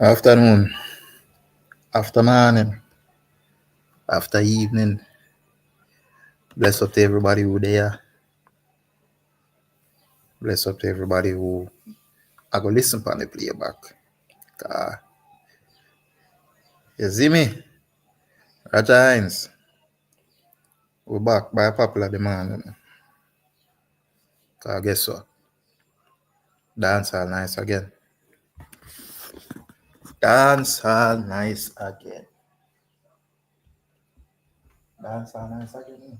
Afternoon, after morning, after evening. Bless up to everybody who there. Bless up to everybody who I go listen on the playback. You see me? Roger Hines. We're back by popular demand. Guess what? Dancehall nice again. Dancehall nice again. Dancehall nice again.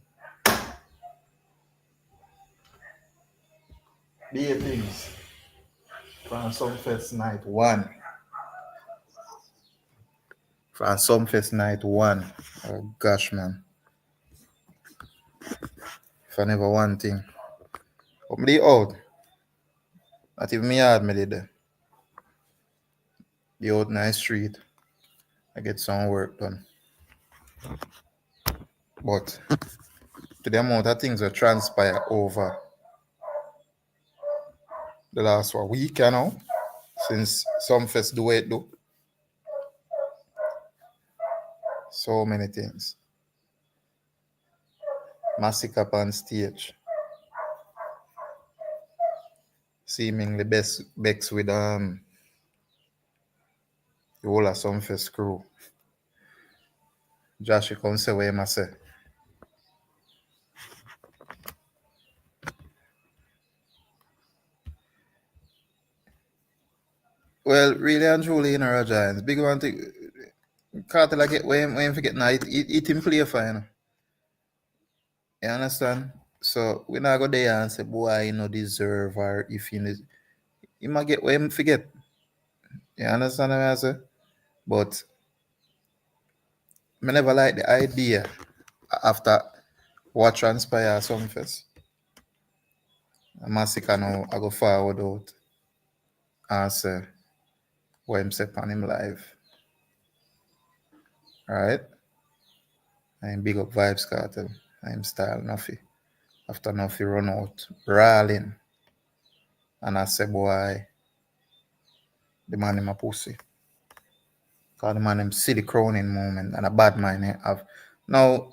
Be things. From Sumfest Night 1. From Sumfest Night 1. Oh gosh, man. If I never one thing. But me out. Not even me hard me did there. The out nice street. I get some work done. But to the amount of things that transpire over the last week, since Sumfest do it do. So many things. Massacre on stage. Seemingly Bex with the whole of Sumfest crew. Josh, you come say what you say. Well, really and truly, Giants. Big one thing. Cartel I get when you forget now, it him play for, You understand? So we not go there and say, boy, deserve, or if you might get when him forget. You understand what I say? But I never like the idea after what transpire Sumfest. Massacre now I go forward out and say what him say on him live. Right? I'm big up Vybz Kartel. I'm style Nuffy. After Nuffy run out, brawling. And I say, boy, the man in my pussy. Cause the man him see the crowning moment and a bad mind have. Now,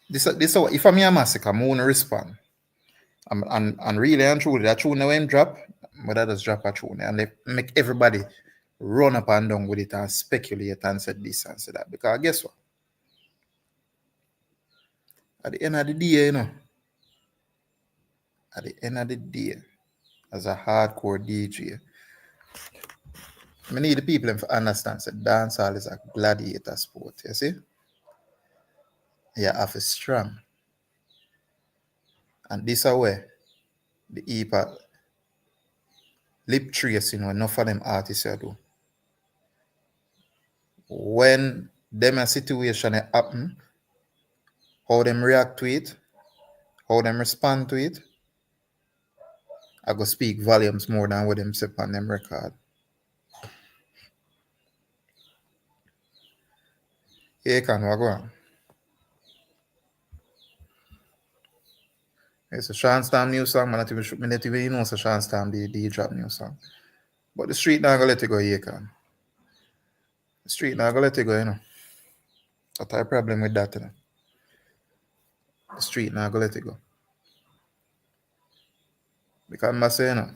this if I'm a massacre, I'm gonna respond. And really and truly, that tune when him drop, but that just drop a tune and they make everybody run up and down with it and speculate and say this and say that. Because guess what? At the end of the day, at the end of the day, as a hardcore DJ, I need the people to understand that dancehall is a gladiator sport, you see? You have to strong. And this is where the EPA lip tracing, enough of them artists do. When them a situation happen, how them react to it, how them respond to it, I go speak volumes more than what them say on them record. Here can we go on. It's a Sean Stam new song, man. Not even know it's a Sean Stam the drop new song. But the street not gonna let it go here, can. The street not gonna let it go, That's a problem with that, The street not gonna let it go. Because I'm saying,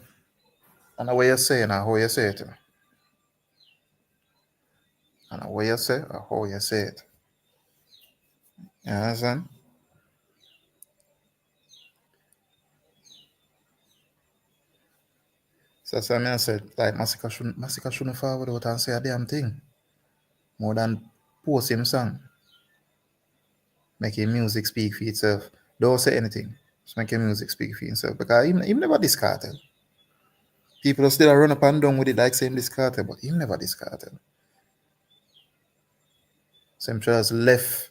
and the way you say it, and how you say it, and the way you say or how you say it. You understand? So I said, like, Massacre shouldn't forward out and say a damn thing. More than post him song. Make him music speak for itself. Don't say anything. Just make your music speak for himself. Because he never discarded. People still run up and down with it like saying discarded, but he never discarded. So him just left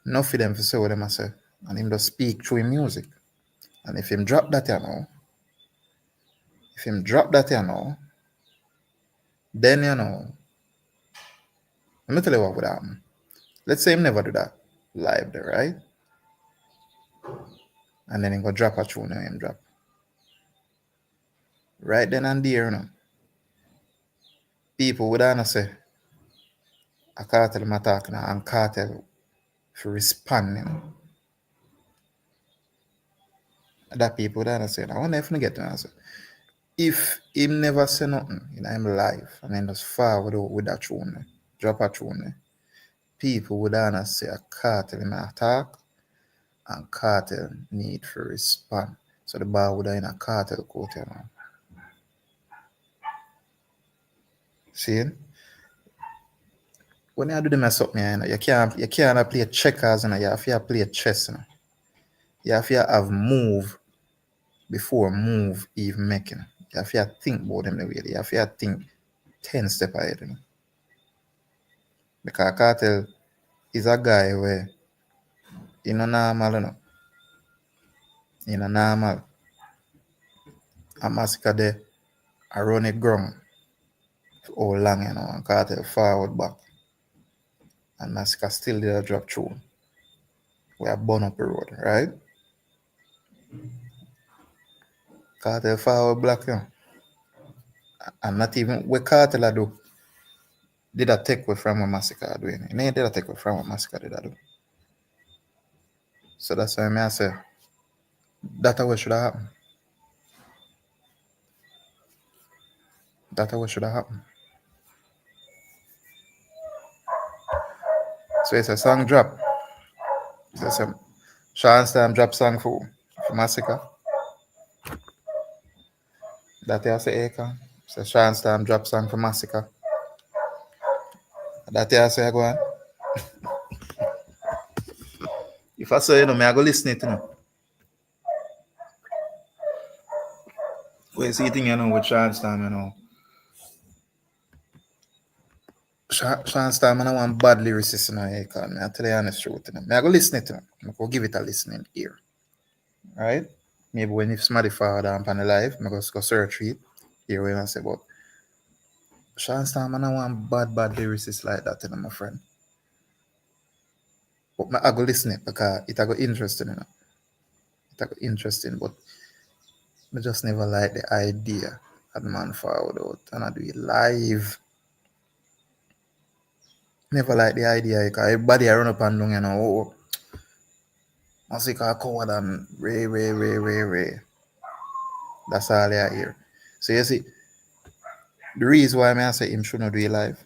enough for them to say what them say. And him just speak through him music. And if him drop that then let me tell you what would happen. Let's say him never do that live there, right? And then he go drop a tune and him drop. Right then and there, people would not say a cartel I'm talking and cartel for respond, you know. That people would not say. I wonder if I get to answer. If him never say nothing in him life and then just forward out with that tune, drop a tune, people would not say a cartel in attack and cartel need for respond. So the bar would have in a cartel court, you know. See? When you do the mess up, man, you can't play checkers, you know, you have to play chess, you know. You have to have move before move even making. You have to think about them the way. You have to think 10 steps ahead, you know. Because cartel is a guy where in a normal, you know. In a normal, a massacre there, I run it ground for how long, you know, and cartel forward back. And massacre still there drop through. We are burn up the road, right? Cartel forward black, you know. And not even what cartel I do. Did I take away from a massacre doing it? Did I take away from a massacre did I do? So that's why I say that what should have happened. That what should have happened. So it's a song drop. It's a Sean Storm drop song for Massacre. That you say Acre. It's a Sean Storm drop song for Massacre. That you say go on. If I say, you know, me I go listen it, you know. When you see thing, you know, with Sean Storm, you know. Sean Storm, I want bad lyricist, you know, Acre. I tell you the honest truth, you know. Me I go listen it, you know. I go give it a listening ear. Right? Maybe when if somebody forward on the live, I go search it. Hear what I say about Sean Storm, I don't want bad lyricists like that, you know, my friend. But I go listen it because it go interesting, you know. It go interesting, but I just never like the idea that man forward out and I do it live. Never like the idea because everybody I run up and down, you know, oh, Massacre coward and Ray. That's all I hear. So you see, the reason why I say him should not do it live,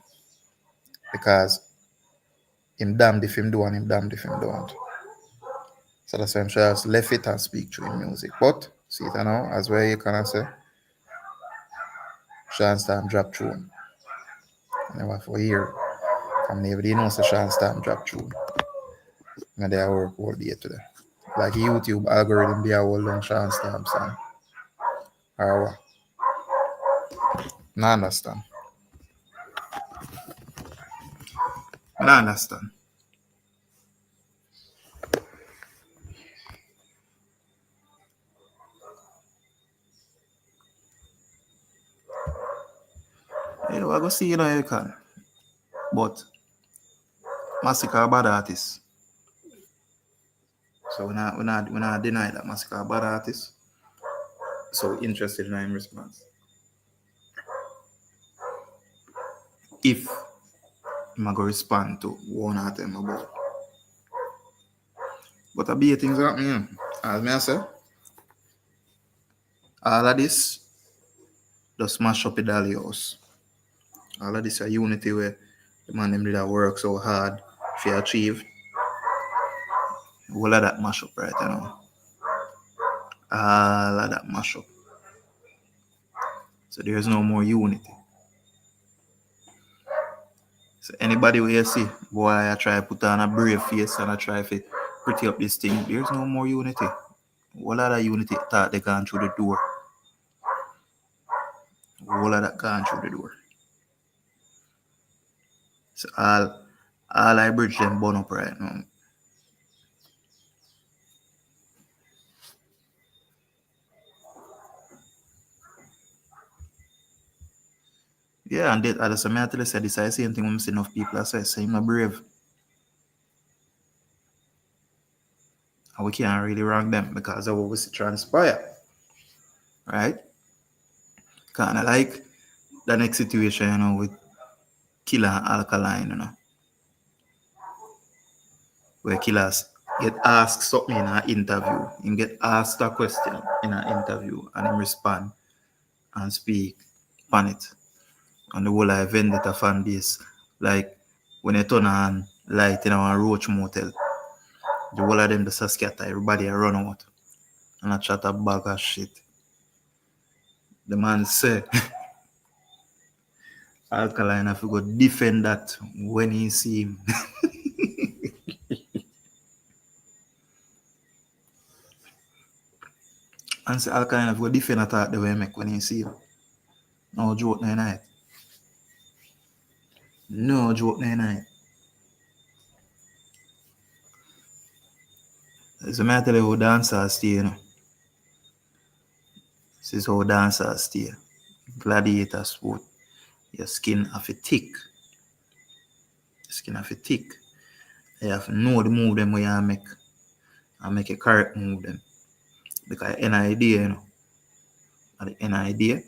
because him damned if him do and him damned if him don't. So that's why I'm sure I just left it and speak through in music. But see it now, as well you can say Sean Storm drop through. Never for a year. And nobody knows the Sean Storm drop through. And they work all day today. Like YouTube algorithm be a whole long Sean Storm song. Or what? No understand. No understand. You know, I go see you know you can. But Massacre a bad artist. So we not deny that Massacre a bad artist. So we're interested in him response. If I'm going to respond to one of them about. But a bit of things happening. As I say, all of this just smash up the Dolly house. All of this a unity where the man them did that work so hard to achieve. All of that mash up right now. All of that mash up. So there's no more unity. So anybody where you see, boy, I try to put on a brave face and I try to pretty up this thing, there's no more unity. All of that unity thought they gone through the door. All of that gone through the door. So all I bridge them burn up right now. Yeah, and as I tell you, this is the same thing when I see enough people say I'm brave. And we can't really wrong them because of what we see transpire. Right? Kind of like the next situation, you know, with Killer and Alkaline, you know. Where Killers get asked something in an interview. Him get asked a question in an interview and him respond and speak on it. And the whole of Vendetta fan base. Like when they turn on light in our Roach Motel, the whole of them just scatter, everybody run out. And I chat a bag of shit. The man say Alkaline have to go defend that when he see him. And say Alkaline have to go defend that the way make when he see him. No joke no night. No joke no night. So I tell you how dancers stay, you know. This is how dancers stay. Gladiator sport. Your skin have to thick. Your skin have to thick. You have to know the move them where you make. And make a correct move them. Because an idea, you know. An idea,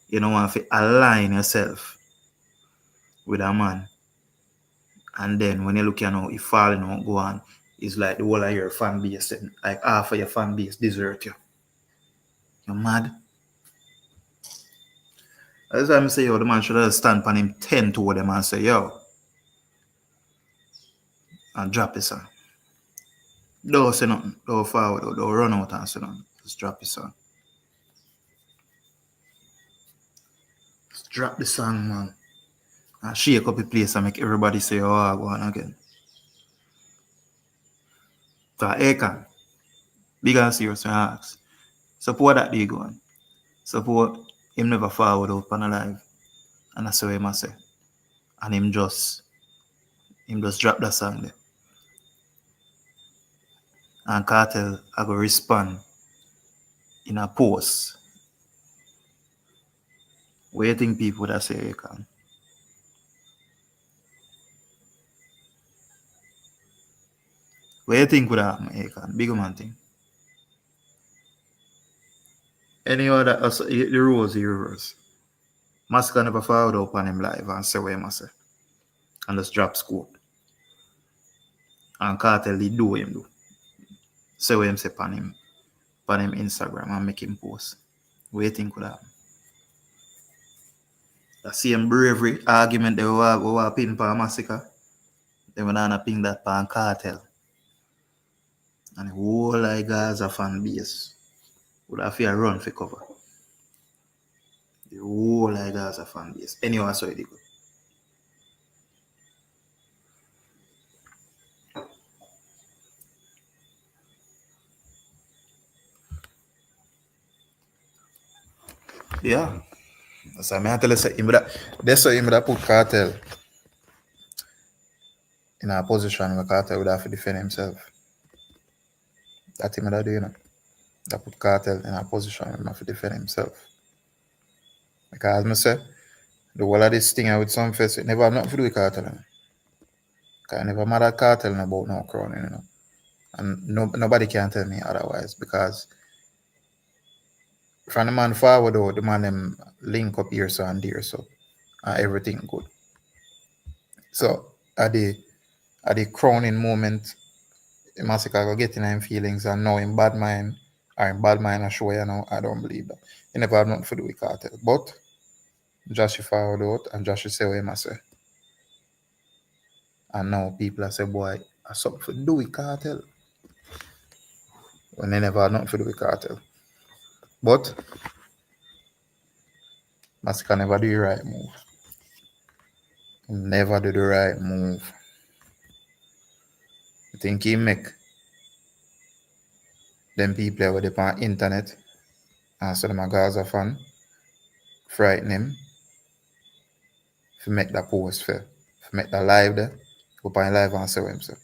you don't want to align yourself with a man. And then when you look at how he falling out, go on, it's like the whole of your fan base, like half of your fan base desert you. You're mad. That's why I say, yo, the man should have stand on him 10 toward them and say, yo, and drop his son. Don't say nothing. Don't forward. Don't run out and say nothing. Just drop his son. Just drop the song, man. And shake up the place and make everybody say, oh, I go on again. So, Akon, big and serious when I ask. Support that day going. Support him never forward out on a live. And that's what him say. And him just drop that song there. And Kartel I go respond in a post. What do you think people that say Akon? What do you think would happen, Akon? Big man thing. Any other, the rules, the rules. Massacre never forward up on him live and say what him say. And just drop scope. And Kartel he do him do. Say what him say on him Instagram and make him post. What do you think would happen? The same bravery argument they were pin for Massacre. They were not ping that for Kartel. And the whole like Gaza fan base would have to run for cover. The whole like Gaza fan base. Anyway, so it go. Yeah. So I tell you say that's why him that put Kartel in a position where Kartel would have to defend himself. That him that do, you know. That put Kartel in a position where he have to defend himself. Because I say, the whole of this thing with some face, it never have nothing to do with Kartel. You know? Because I never mad at Kartel about no crowning, you know. And nobody can tell me otherwise because from the man forward though, the man them link up here so and there so everything good. So at the crowning moment, the Massacre go getting him feelings and now in bad mind or in bad mind I show you know, I don't believe that. He never have nothing to do with Kartel. But Josh forward out and Josh say what he say. And now people are say, boy, I something to do with Kartel. When they never had nothing to do with Kartel. But Massacre never do the right move. He never do the right move. I think he make them people with the on internet and so them a Gaza fan frighten him to make that post for make that live there. Go on live and say what him say.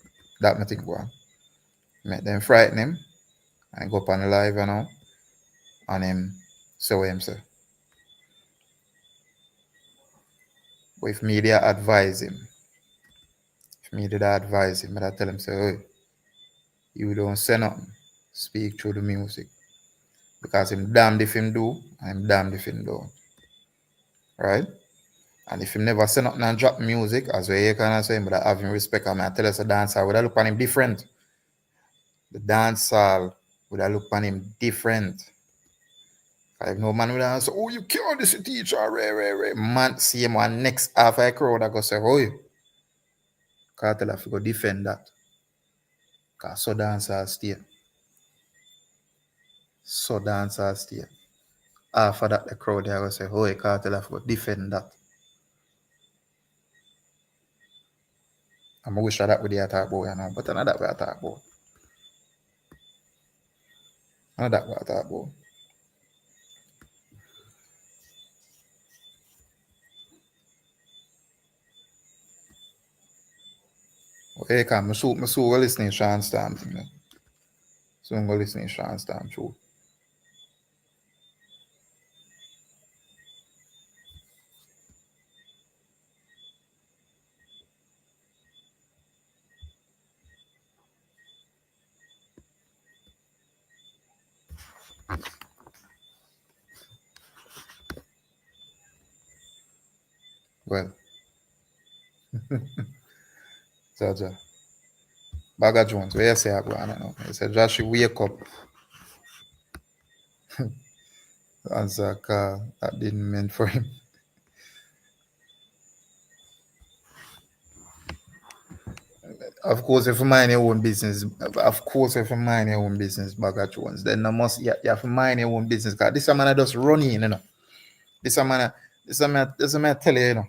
That me think go on. Make them frighten him and go up on the live you know and him say what him say. But if media advise him, I'd tell him say, hey, you don't say nothing. Speak through the music. Because him damned if him do, and him damned if him don't. Right? And if him never say nothing and drop music, as we kind of say, but I have him respect. I mean, I tell us a dancer would I look on him different. The dancehall would I look on him different. If no man would answer, oh, you killed this teacher, ray. Man, see him one next half a crowd, I go say, oh, you. Kartel have to go defend that. Because so dancers stay. So dancers stay. After that, the crowd, I go say, oh, Kartel have to go defend that. I'm wish that with the attack boy, you know, but not that way attack boy. Not that way attack boy. Okay, come, I so go listening to Sean Storm thing, man. So I'm go listening to Sean Storm true. Well, Jaja. Bagger Jones, where you say I go on now? He said, Josh, you wake up. Answer a call that didn't meant for him. Of course, if you mind your own business, Bagger Jones, then you have to mind your own business. Because this man just running, you know. This man tell you, you know.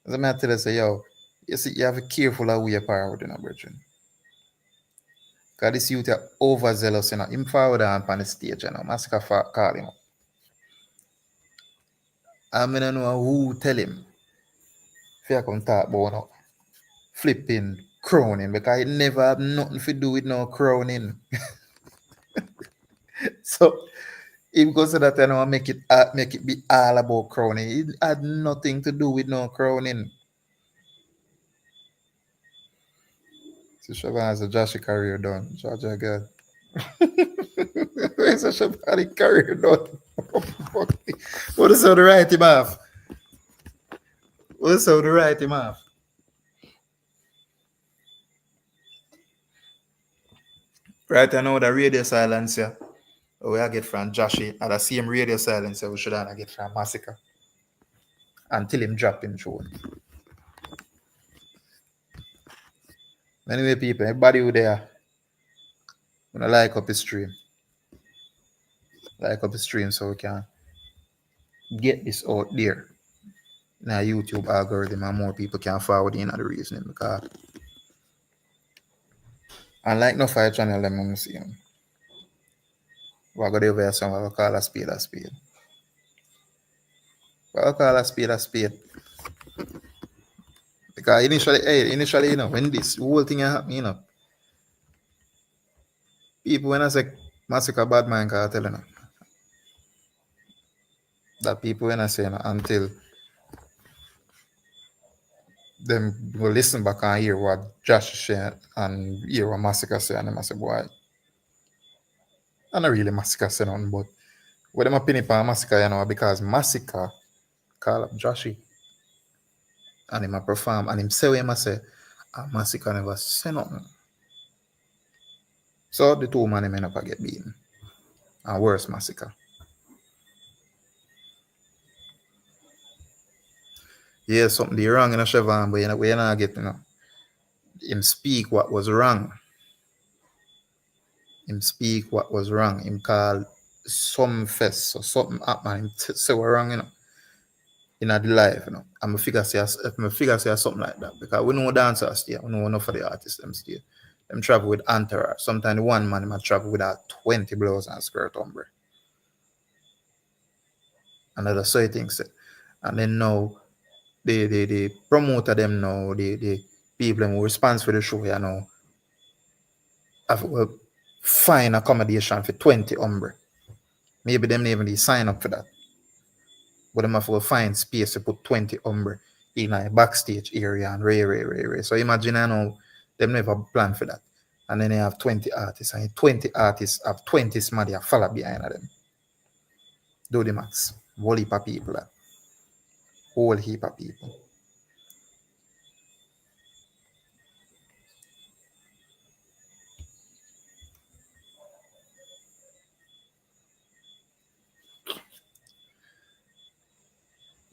This man tell you, say, yo, you see, you have to be careful of who you forward, you know, brethren. Because this youth are overzealous, you know. Him forward on the stage, you know. Massacre call him. I mean, I know who tell him. If you come talk about no flipping crowning, because it never have nothing to do with no crowning. So, if goes to that, you know, make it be all about crowning. It had nothing to do with no crowning. So Shabbat has a Josh career done. Georgia God. Where's a Shabbat career done? What is the right him off? What's the right him off? Right, I know the radio silence here. We I get from Joshy, and the same radio silence we should have get from Massacre. Until him drop him through. Anyway, people, everybody who there, gonna like up the stream. Like up the stream so we can get this out there. Now YouTube algorithm and more people can forward in the reasoning because unlike no fire channel them I'm see them. We're gonna over some we'll call a spade a spade. We'll call a spade a spade. Because initially, you know, when this whole thing happened, you know, people when I say Massacre bad man Kartel, you know, that people when I say, you know, until them will listen back and hear what Josh said and hear what Massacre said, and them I say, boy, I'm not really Massacre say nothing, but what them opinion on Massacre, you know, because Massacre call up Joshy and him a perform and him say what him a say, and Massacre never say nothing. So the two man him end up get beaten. And worse Massacre. Yeah, something they wrong in a Chevron, but you not get, you know. Him speak what was wrong. Him speak what was wrong. Him call some fest or something happen. Him say what wrong, you know. In the life, you know. I'm a figure say something like that. Because we know dancers stay, we know enough of the artists them stay. Them travel with entourage. Sometimes one man might travel with a 20 blows and skirt umbre. Another so things. And then now the promoter them now, the people who response for the show, you know, have fine accommodation for 20 umbre. Maybe them even they sign up for that. But them have to find space to put 20 umbre in a backstage area and ray. So imagine I know them never plan for that. And then they have 20 artists, and 20 artists have 20 somebody follow behind them. Do the max. Whole heap of people. whole heap of people.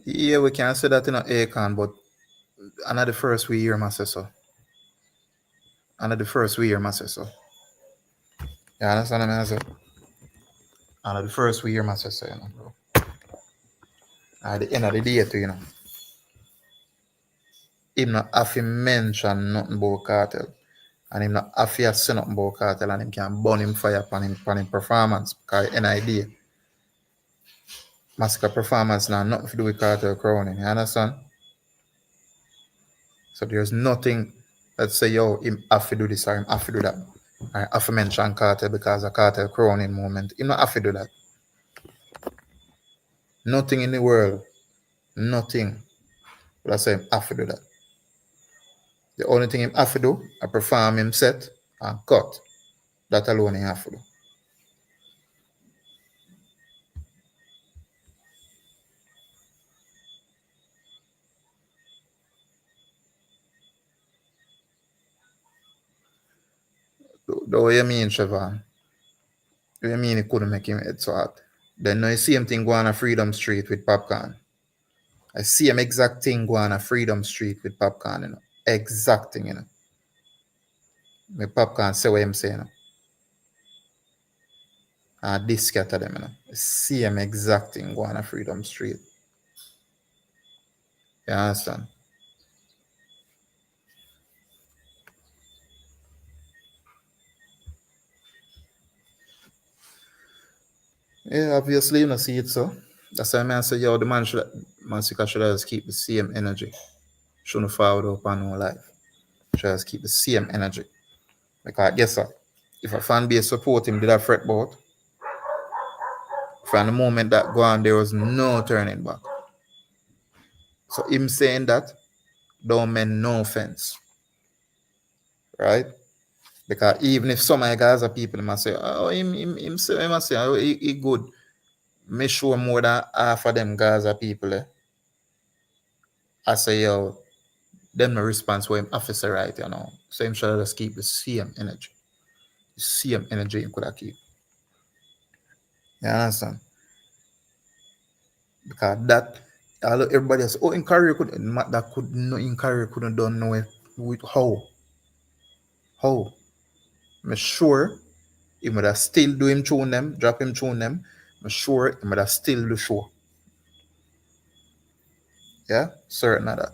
Yeah, we can say that in a Akon, but another first we hear myself so. Another first we hear myself so. You understand what I mean? Another first we hear myself so, you know, bro. At the end of the day, too, you know, him not have to mention nothing about Cartel. And him not have to say nothing about Cartel, and him can burn him fire upon him performance. Because any idea, Massacre performance now nothing to do with Cartel crowning. You understand? So there's nothing that say, yo, him have to do this or him have to do that. I have to mention Cartel because a Cartel crowning moment. Him not have to do that. Nothing in the world, nothing. But I say him have to do that. The only thing him have to do, I perform him set and cut. That alone he have to do. What you mean, Trevor? What you mean he couldn't make him head so hot? Then now you see him thing go on a Freedom Street with Popcorn. I see him exact thing go on a Freedom Street with Popcorn, you know. Exact thing, you know. My Popcorn say what him say, you know. And this scatter them, you know. I see him exact thing go on a Freedom Street. You understand? Yeah, obviously you know see it so. That's why I say, yo, the man should just keep the same energy. Shouldn't forward up on no life. Should just keep the same energy. Because guess what? If a fan base support him, did I fret about? From the moment that go on, there was no turning back. So him saying that don't mean no offense. Right? Because even if some of the Gaza people must say, oh, him must say, oh, he good. Me sure more than half of them Gaza people, I say, yo, them no response where him officer right, you know. So him should just keep the same energy. The same energy him could have keep. You understand? Because that everybody else, oh, in career could that could no in career couldn't done no with how. How? I'm sure he would have still do him tune them, drop him tune them. I'm sure he would have still do show. Yeah, certain of that.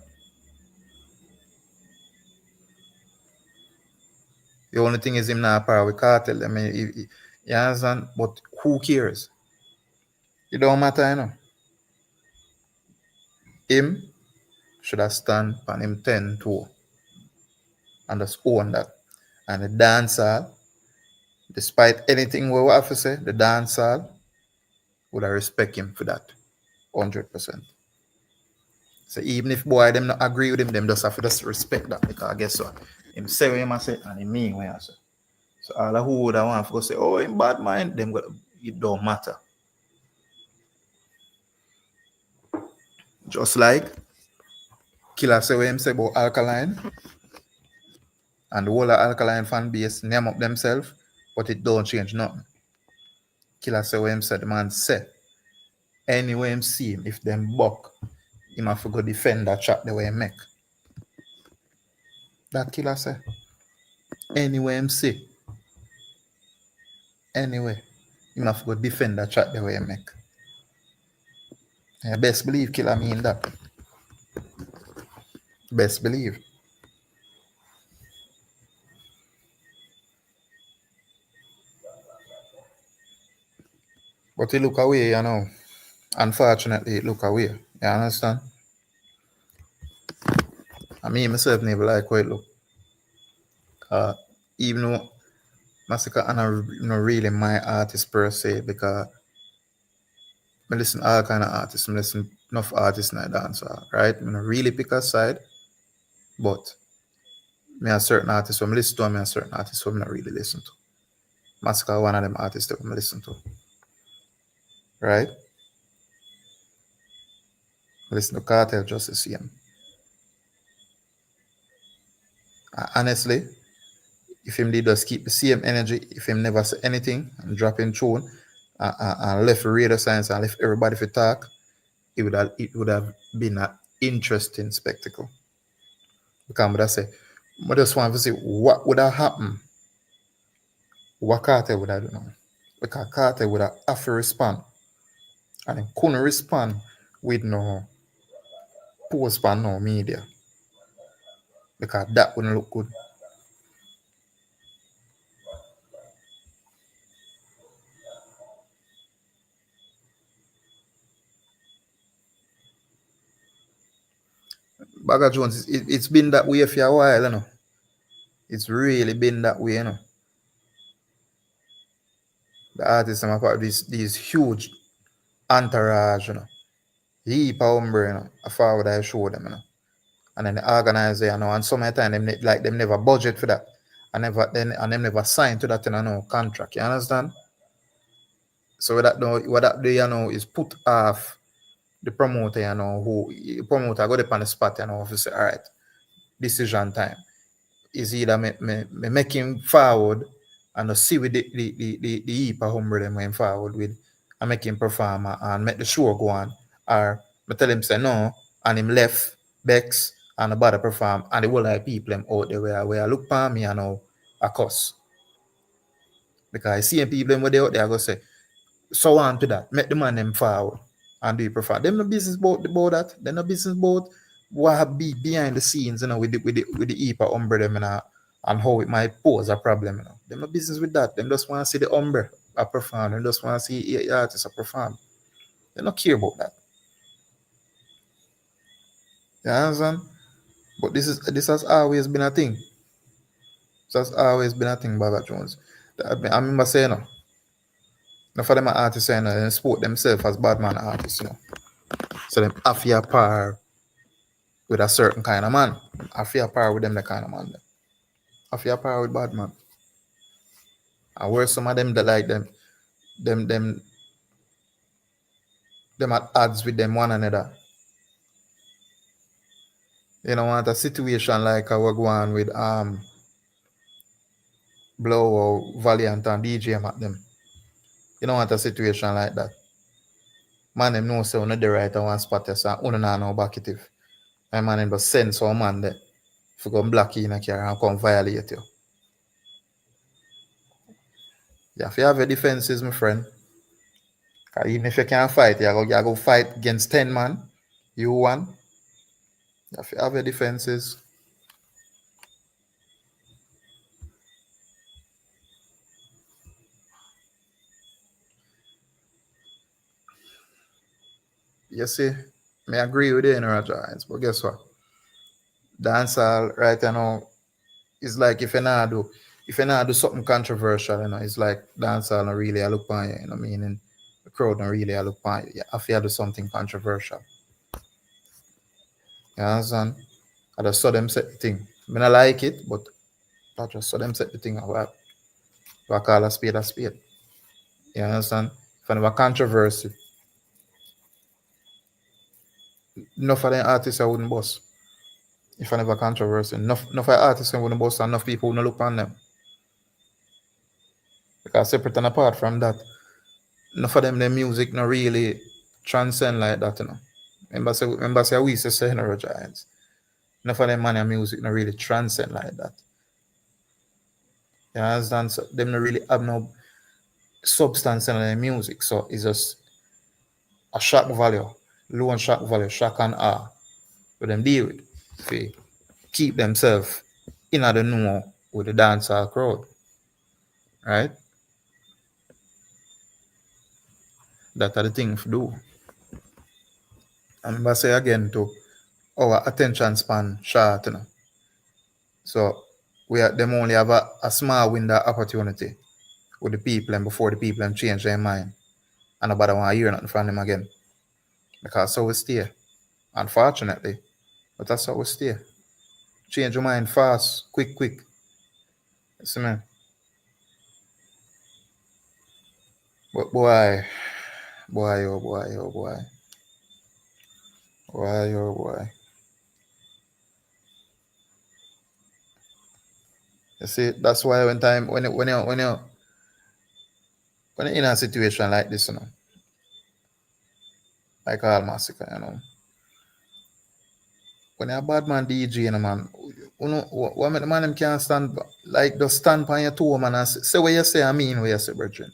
The only thing is him not power with Cartel. I mean, you understand? But who cares? It don't matter, you know. Him should have stand on him 10-2 and just own that. And the dancehall, despite anything we have to say, the dancehall would have respect him for that. 100%. So even if boy them not agree with him, them just have to just respect that because guess what? Him say what him say and he mean what he say. So all of who would have want to go say, oh, in bad mind, them go, it don't matter. Just like Killer say what him say about Alkaline and the whole of Alkaline fan base name up themselves, but it don't change nothing. Killer say what him said, the man say, anyway him see him, if them buck, him have to go defend that chat the way he make. That Killer say, anyway him see, anyway, him have to go defend that chat the way he make. Yeah, best believe Killer mean that. Best believe. But he look away, you know. Unfortunately, it look away. You understand? I mean, myself never like how it look. Even though Massacre and not really my artist per se, because I listen to all kind of artists. I listen enough artists in the dancehall, right? I don't really pick a side, but me a certain artists when I listen to, and me a certain artists who I not really listen to. Massacre one of them artists that I listen to, right? Listen to Cartel just the same. Honestly, if him did just keep the same energy, if him never say anything and drop in tune and left radio science and left everybody for talk, it would have been an interesting spectacle. Because I say, I just want to see what would have happened, what Carter would have done. Because Carter would have to respond. And he couldn't respond with no post on no media. Because that wouldn't look good. Bagger Jones, it's been that way for a while, you know. It's really been that way, you know. The artists are part of these huge entourage, you know. Heap of hombre, you know, a forward I show them, you know. And then the organizer, you know, and some of the time them never budget for that. And them never sign to that in a no contract. You understand? So what that do, you know, is put off the promoter, you know, who the promoter go up on the spot, you know, to say, all right, decision time. Is either me make him forward and see with the heap of hombre them going forward with and make him perform and make the show go on. Or me tell him say no and him left Bex and about to perform and the whole lot of people them out there where I look for me and now a cuss. Because I see people them where they out there I go say, so on to that, make the man them forward and do it perform. Them no business about that. Them no business about what be behind the scenes, you know, with the heap of umbre them, you know, and how it might pose a problem, you know. Them no business with that. Them just want to see the umbre a perform. Them just want to see the artist a perform. They don't care about that. You understand? But this has always been a thing. This has always been a thing, Baba Jones. I remember saying, no, enough of them are artists saying, they support themselves as bad man artists, you know. So them have your par with a certain kind of man. I feel par with them the kind of man. I feel par with bad man. And where some of them that like them them at odds with them one another. You know, want a situation like I was going with Blow or Valiant and DJ at them. You don't want a situation like that. Man them know say on the right one spot yes, and uno no back it if. And man them just send some man there for go block you in a car and come violate you. You have to have your defenses, my friend. Cause even if you can't fight, you go fight against 10 man. You won. You have to have your defenses. You see, I agree with you in our giants, but guess what? Dancehall right now is like if you not do something controversial, you know, it's like dancehall not really I look on you, you know, meaning the crowd not really I look on you. You have to do something controversial. You understand? I just saw them set the thing. I mean I like it, but I just saw them set the thing about I call a spade a spade. You understand? If I have a controversy, enough of them artists I wouldn't boss. If I never controversy, enough of artists I wouldn't boss and enough people wouldn't look on them. Because separate and apart from that, enough of them their music not really transcend like that, you know. Remember say we used to say in our giants. Enough of them man and music not really transcend like that. You understand? So them not really have no substance in their music. So it's just a shock value, low and shock value, shock and awe. With them deal with. Fi keep themselves in the know with the dancehall crowd. Right? That are the thing to do. And I say again to our attention span short, you know. So them only have a small window of opportunity with the people and before the people and change their mind. And nobody want to hear nothing from them again. Because so we stay. Unfortunately. But that's how we stay. Change your mind fast, quick. You see me? But boy, oh boy. Why, oh boy. You see, that's why when you're in a situation like this, like all massacre, when you're a bad man DJ, man, what make the man them can't stand, like, just stand on your toe, man, and say what you say, I mean what you say, brethren.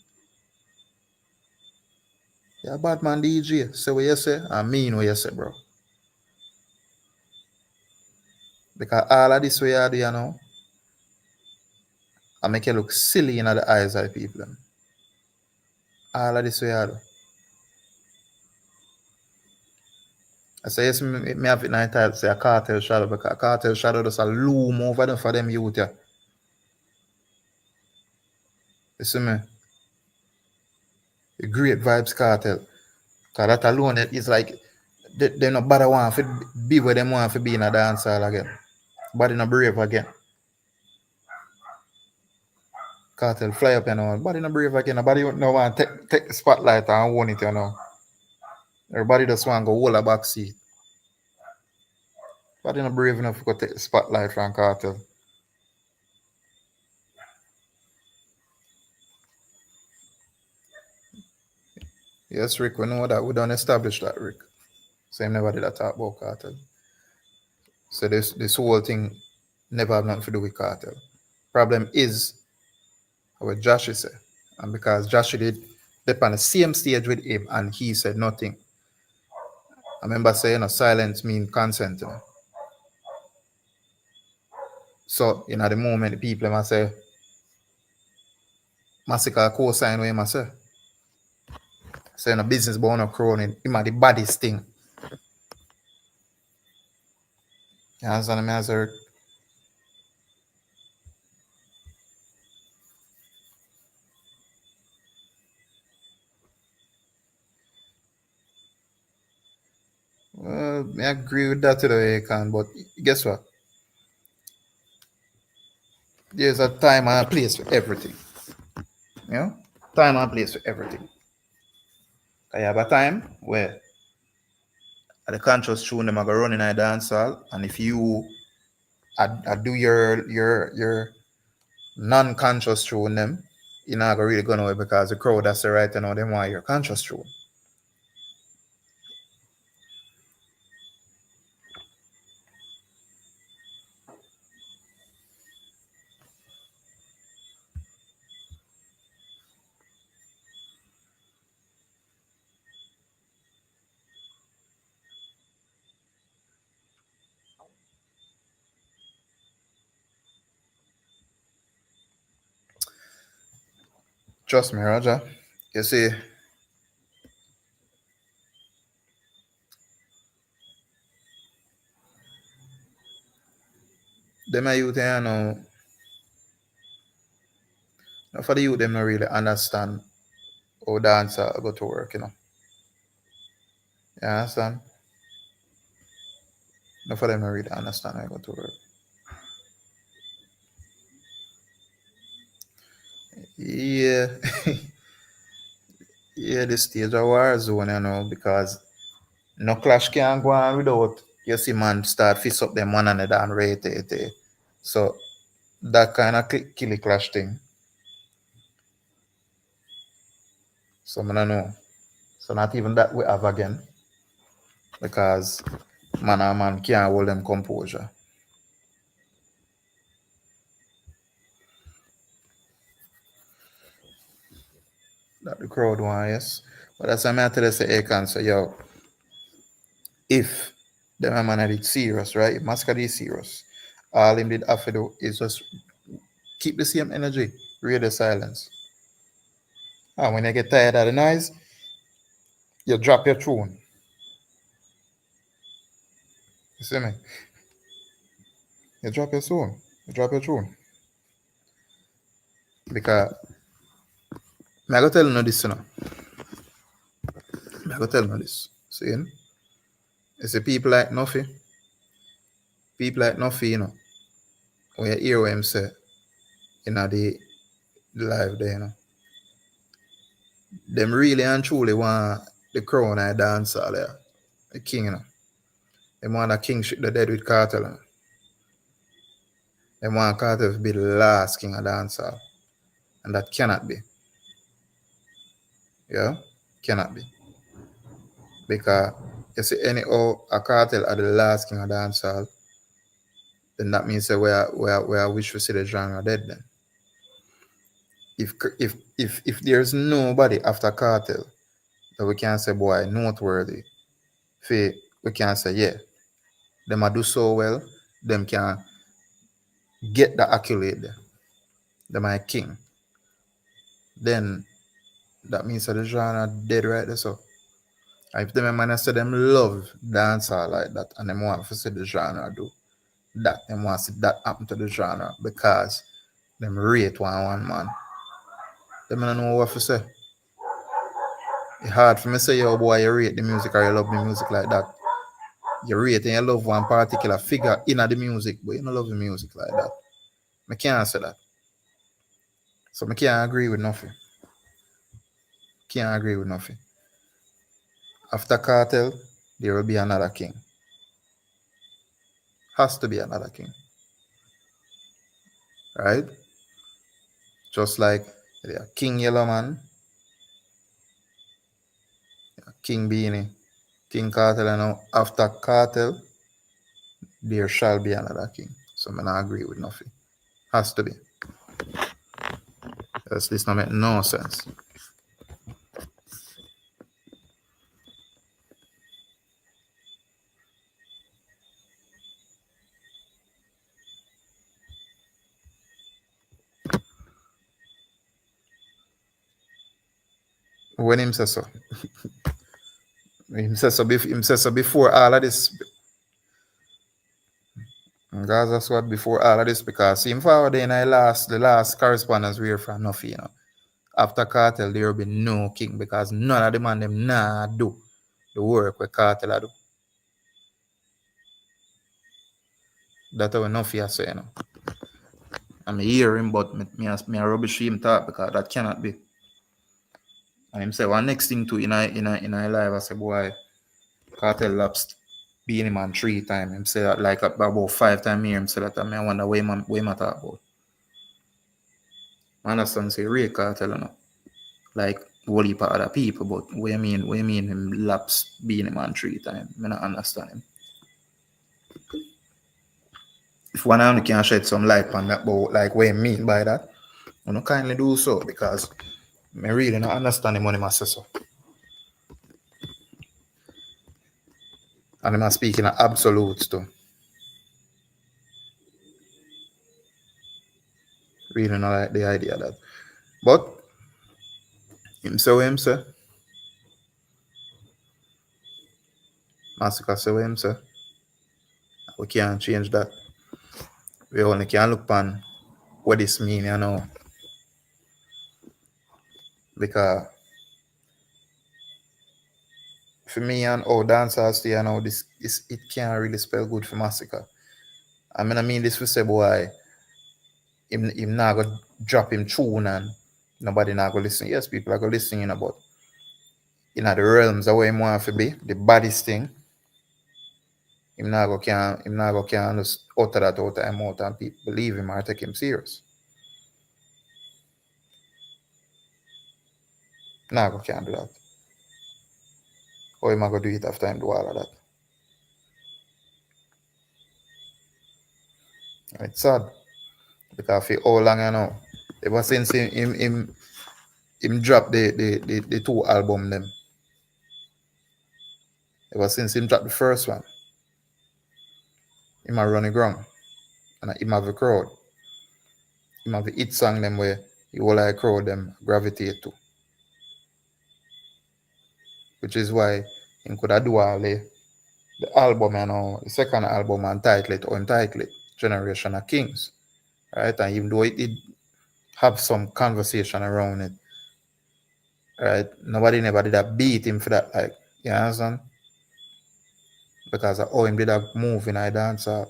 You're a bad man DJ, say what you say, I mean what you say, bro. Because all of this way you do, I make you look silly in the eyes of the people. All of this way you do. I say, yes, me have it in the title, say a cartel shadow, because a cartel shadow just a loom over them for them youth, yeah. You see me? The great Vybz Kartel. Because that alone is like, they no bother want to be where them want to be in a dancehall again. Body no brave again. Cartel fly up, Body no brave again. Nobody no want to take the spotlight and own it, Everybody just want to go hold a back seat. Body no brave enough to go take the spotlight from Cartel. Yes, Rick, we know that. We don't establish that, Rick. Same never did that talk about Cartel. So this whole thing never have nothing to do with Cartel. Problem is what Josh said. And because Josh did step on the same stage with him and he said nothing. I remember saying silence means consent. So in the moment the people must say Massacre co-sign with him say. So in a business born of crowning, him are the baddest thing. You understand me, Eric? Well, I agree with that today, Can, but guess what? There's a time and a place for everything. You know? Time and place for everything. You have a time where the conscious tune them are going to run in a dance hall, and if you I do your non-conscious tune them, you're not gonna really go nowhere because the crowd that's the right they want your conscious tune. Trust me, Roger. You see, them a youth, for the youth, them not really understand how dance go to work, You understand? No for them not really understand how it go to work. Yeah. Yeah, the stage a war zone, because no clash can go on without you see man start fist up them one another and rate it. So that kind of kill clash thing. So I don't know. So not even that we have again. Because man and man can't hold them composure. That the crowd want, yes. But that's why I tell you say, hey, can say, yo, if the man had it serious, right? If Mascot is serious, all him did have to do is just keep the same energy, read the silence. And when you get tired of the noise, you drop your tune. You see me? You drop your tune. You drop your tune. Because I go tell you this, I go tell you this. See? It's the people like Nuffy, when you hear what him say the live there, them really and truly want the crown I dance all there. The king, Them want a kingship the dead with Kartel. Them want Kartel to be the last king of dancehall. And that cannot be. Yeah? Cannot be. Because you see anyhow a Kartel are the last king of dancehall, then that means that we are wish to see the genre dead then. If there's nobody after Kartel that we can say boy noteworthy, we can say yeah, them a do so well, them can get the accolade there. Them are a king. Then that means that the genre dead right there. So if them man say them love dancehall like that and them want to see the genre do that, them want to see that happen to the genre because them rate one man. Them don't know what to say. It's hard for me to say, yo boy, you rate the music or you love the music like that. You rate and you love one particular figure in the music, but you don't love the music like that. I can't say that. So I can't agree with nothing. Can't agree with nothing. After Kartel, there will be another king. Has to be another king. Right? Just like King Yellowman, King Beanie, King Kartel, and now after Kartel, there shall be another king. So I don't agree with nothing. Has to be. Because this don't make no sense. When him says so. Him says so before all of this. Gaza Squad before all of this because him forward in the last correspondence we hear from nothing, you know. After Kartel there will be no king because none of the man them nah do the work with Kartel do. That's how enough you say, you know. I'm hearing but me rubbish him talk because that cannot be. And him say one next thing too in a live I say boy Kartel lapsed being man 3 times. Him say that like about 5 times here him say that I wonder what him talk about. I understand say Ray Kartel, you know. Like whole heap of other people, but what you mean him lapse being a man 3 times? I don't understand him. If one of you can shed some light on that, but like what you mean by that, you know, kindly do so because I really don't understand him when he must say so. And I'm speaking of absolutes too. Really not like the idea of that. But him say what him say. Massacre say what him say. We can't change that. We only can look on what this mean, you know. Because for me and dancers, you know, this it can't really spell good for Massacre. I mean this for say boy, him not go drop him tune and nobody not go listen. Yes, people are go listen, you know, but in the realms of where him want to be, the baddest thing, him not go can just utter that out of him out and people believe him or take him serious. Not go can do that. Or him go do it after him do all of that. And it's sad. Because for how long you know, ever since him drop the 2 album them. Ever since him drop the first one, him a run the ground. And him have a crowd. Him have a hit song them where you all like crowd them gravitate to. Which is why him could have do all the album, you know, the second album and title it or entitle it Generation of Kings. Right? And even though it did have some conversation around it, right? Nobody never did a beat him for that, like, you understand? Because of how him did a move in a dancer.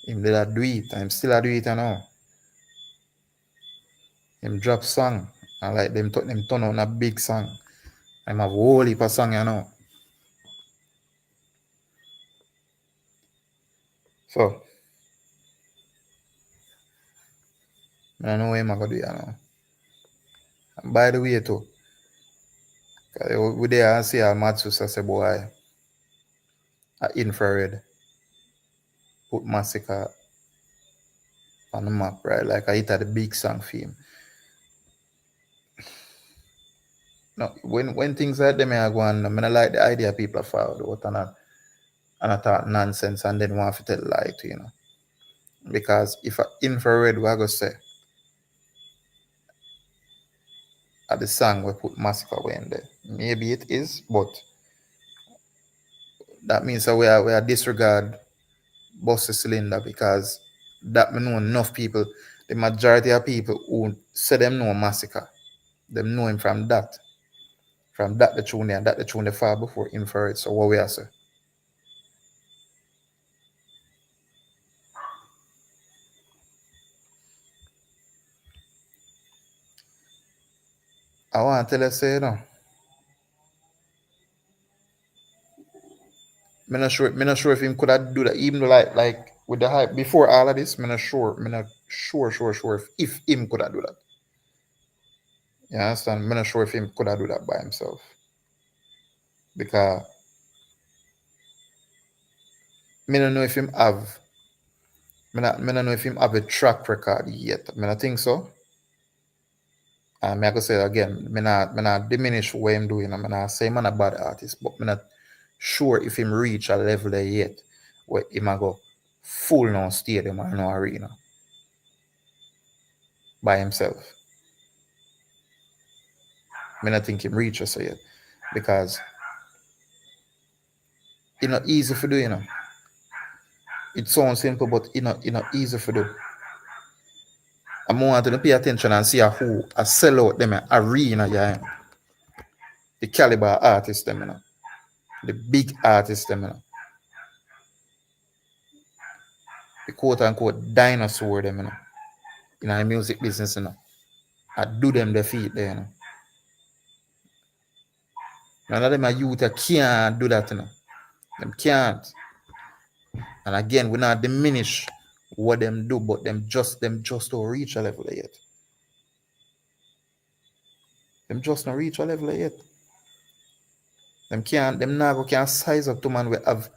Him did a do it, and him still a do it, you know. Him drop song, and like them turn on a big song. Him have a whole heap of song, you know. So I don't know what I'm gonna do now. And by the way too, 'cause we there and see a Matsus say boy a infrared put massacre on the map, right? Like I hit at the big song for him. No, when things like them I go on, I mean I like the idea people are forward out and I talk nonsense and then want to tell lie to you know. Because if a infrared we go say at the song we put massacre way in there. Maybe it is, but that means that we are disregard bust the cylinder because that me know enough people, the majority of people who say them know massacre, them know him from that. From that the tune there, and that the tune the far before infrared. So what we are say? I want to tell you say no. Me not sure if him could have do that, even though like with the hype before all of this, me not sure if him could have do that. You understand? Me not sure if him could have do that by himself. Because me don't know if him have me not know if him have a track record yet. Me not think so. And me I go say again, me not diminish what him doing. Me not say man a bad artist, but me not sure if him reach a level there yet where him a go full no stadium or no arena by himself. Me not think him reach us yet. Because it's not easy to do, you know. It sounds simple, but it's not easy to do. I want to pay attention and see who a sell out them arena, yeah. The caliber artists them, you know. The big artists them, you know. The quote unquote dinosaur them, you know. In the music business, you know. I do them the feet there, you know. None of them are youth that can't do that, you know. Them can't. And again, we not diminish what them do, but them just don't reach a level yet. Them just not reach a level yet. Them now can't size up to man we have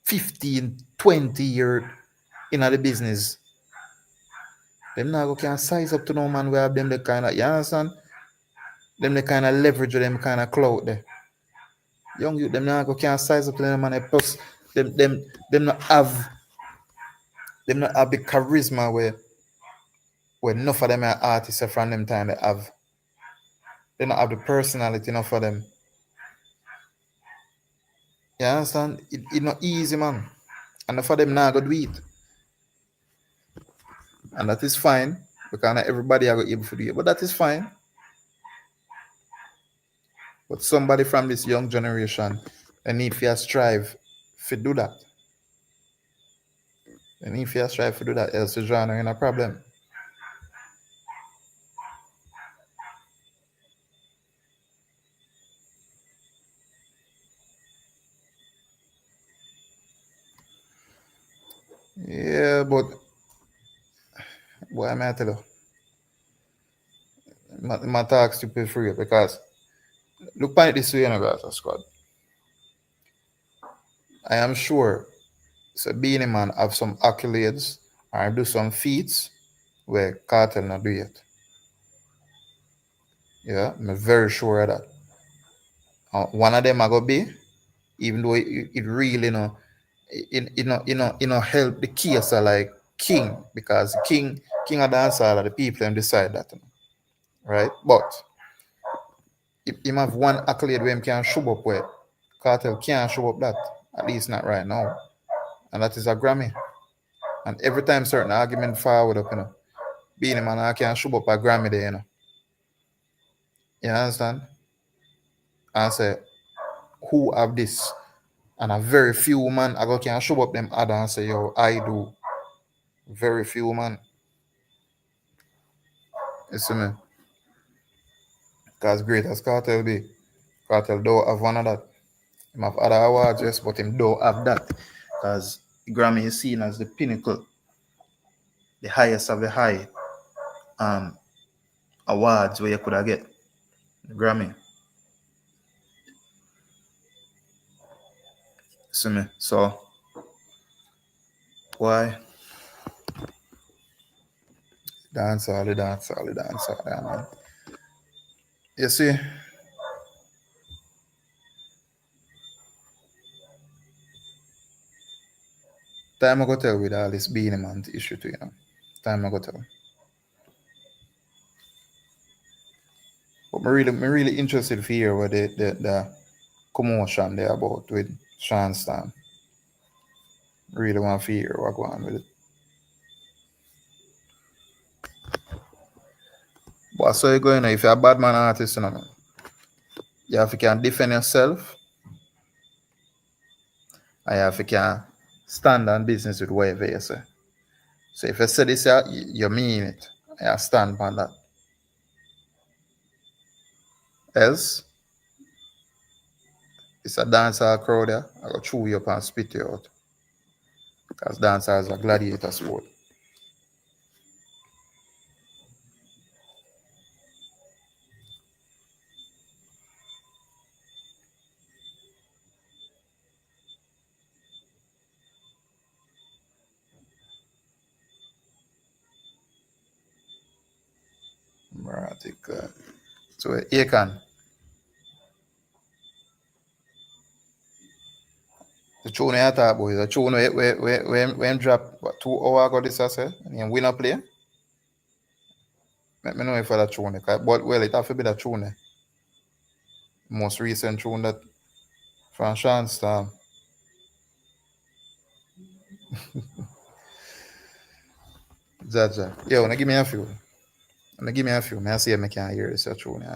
15, 20 year in the business. Them now can't size up to no man we have them the kind of, you understand? Them the kind of leverage or them kind of clout there. Young youth, them now can't size up to them man plus them not have the charisma where enough of them are artists from them time they have. They don't have the personality enough for them. You understand? It not easy, man. And for them now go do it. And that is fine. Because not everybody are able to do it. But that is fine. But somebody from this young generation, they need to strive to do that. They need to strive to do that, else the genre in a problem. Yeah, but boy, I may tell you, my talk stupid for you because look at it this way, you know, guys, squad. I am sure so being a man have some accolades or do some feats where Cartel not do yet. Yeah, I'm very sure of that. One of them I go be, even though it really help the case of like King because King of dancehall the people and decide that, right? But if him have one accolade where him can show up with, Cartel can't show up that, at least not right now, and that is a Grammy. And every time certain argument forward up, being a man I can show up a Grammy there, You understand? And say who have this? And a very few man I go can show up them other and say, yo, I do. Very few man. You see me? Because great as Cartel be. Cartel don't have one of that. Him have other awards, yes, but him don't have that. Because Grammy is seen as the pinnacle, the highest of the high awards where you could have get the Grammy. See me? So why? Dancehall, yeah, man. You see, time I go tell with all this Beanie Man issue too, you know. Time I go tell. But me really interested to hear what the commotion there about with Sean Stan. Really want to hear what go on with it. But so you going, if you're a bad man artist, you know, man, you have to can defend yourself, and you have to can stand on business with whatever you say. So if you say this, you mean it. You stand on that. Else, it's a dancehall crowd there, I go chew you up and spit you out. Because dancehall is a gladiator sport. Right, so Akan, the tune I talk about is a tune when drop what, 2 hours ago this I say, and win a play. Let me know if that tune, but well it have to be the tune. Most recent tune that from Sean Storm. Jaja. Yo, wanna give me a few. Wanna give me a few. May I see if I can hear this tune.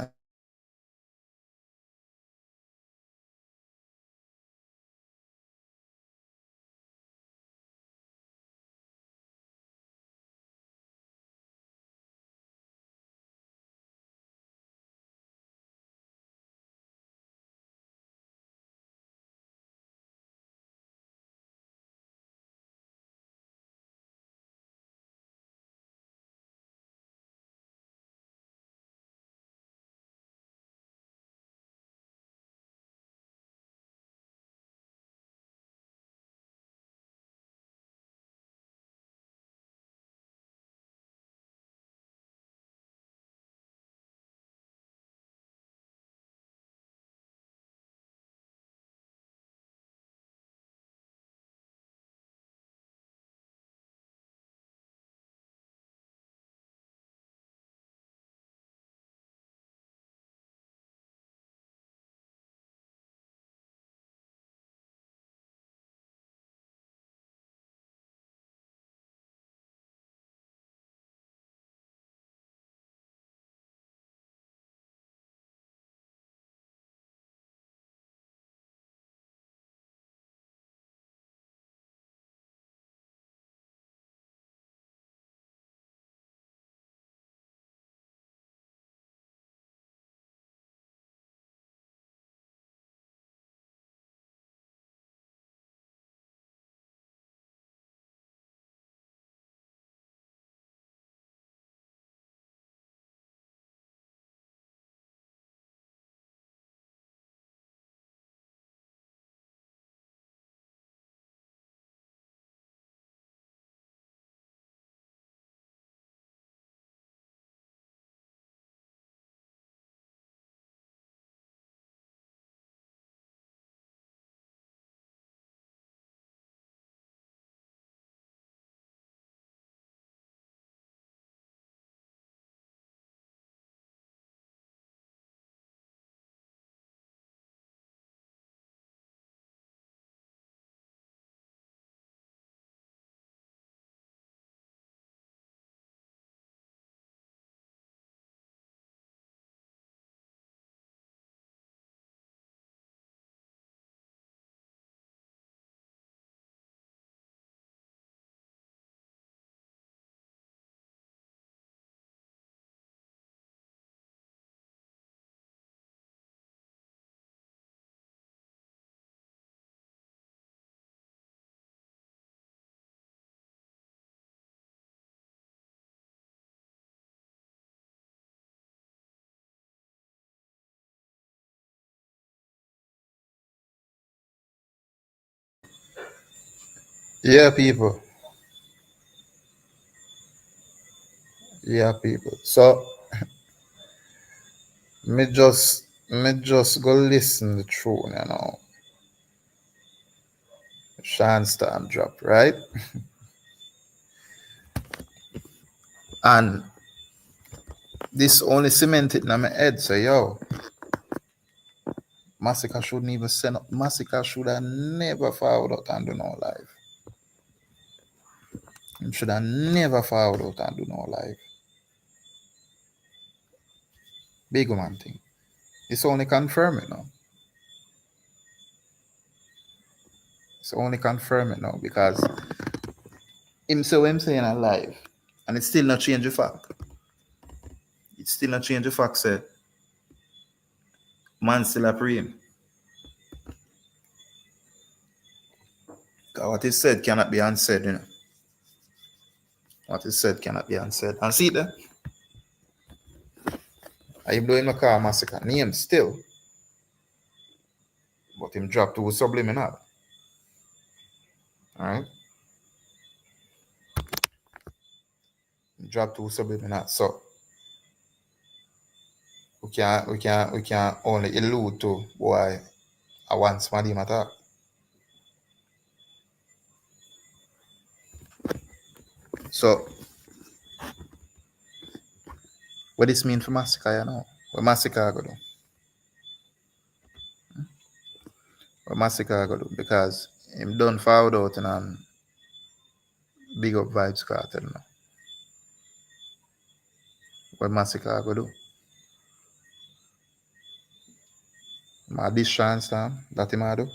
Yeah, people. Yeah, people. So me just go listen the tune, Sean Storm drop, right? And this only cemented in my head, so yo, Massacre shouldn't even send up. Massacre should have never forward out and do no live. He should have never forward out and do no live. Big man thing. It's only confirm it now. It's only confirm it now because him say what him saying alive. And it's still not change the fact. It's still not change the fact, say man still a praying. Because what is said cannot be unsaid, What is said cannot be unsaid. And see there? I am doing my car massacre. Name still. But him drop to subliminal. Alright? Drop to subliminal. So we can only allude to why I want somebody attack. So what this mean for massacre, What massacre go do? What massacre go do? Because him done found out and big up Vybz Kartel now. What massacre go do? My this chance time that him a do.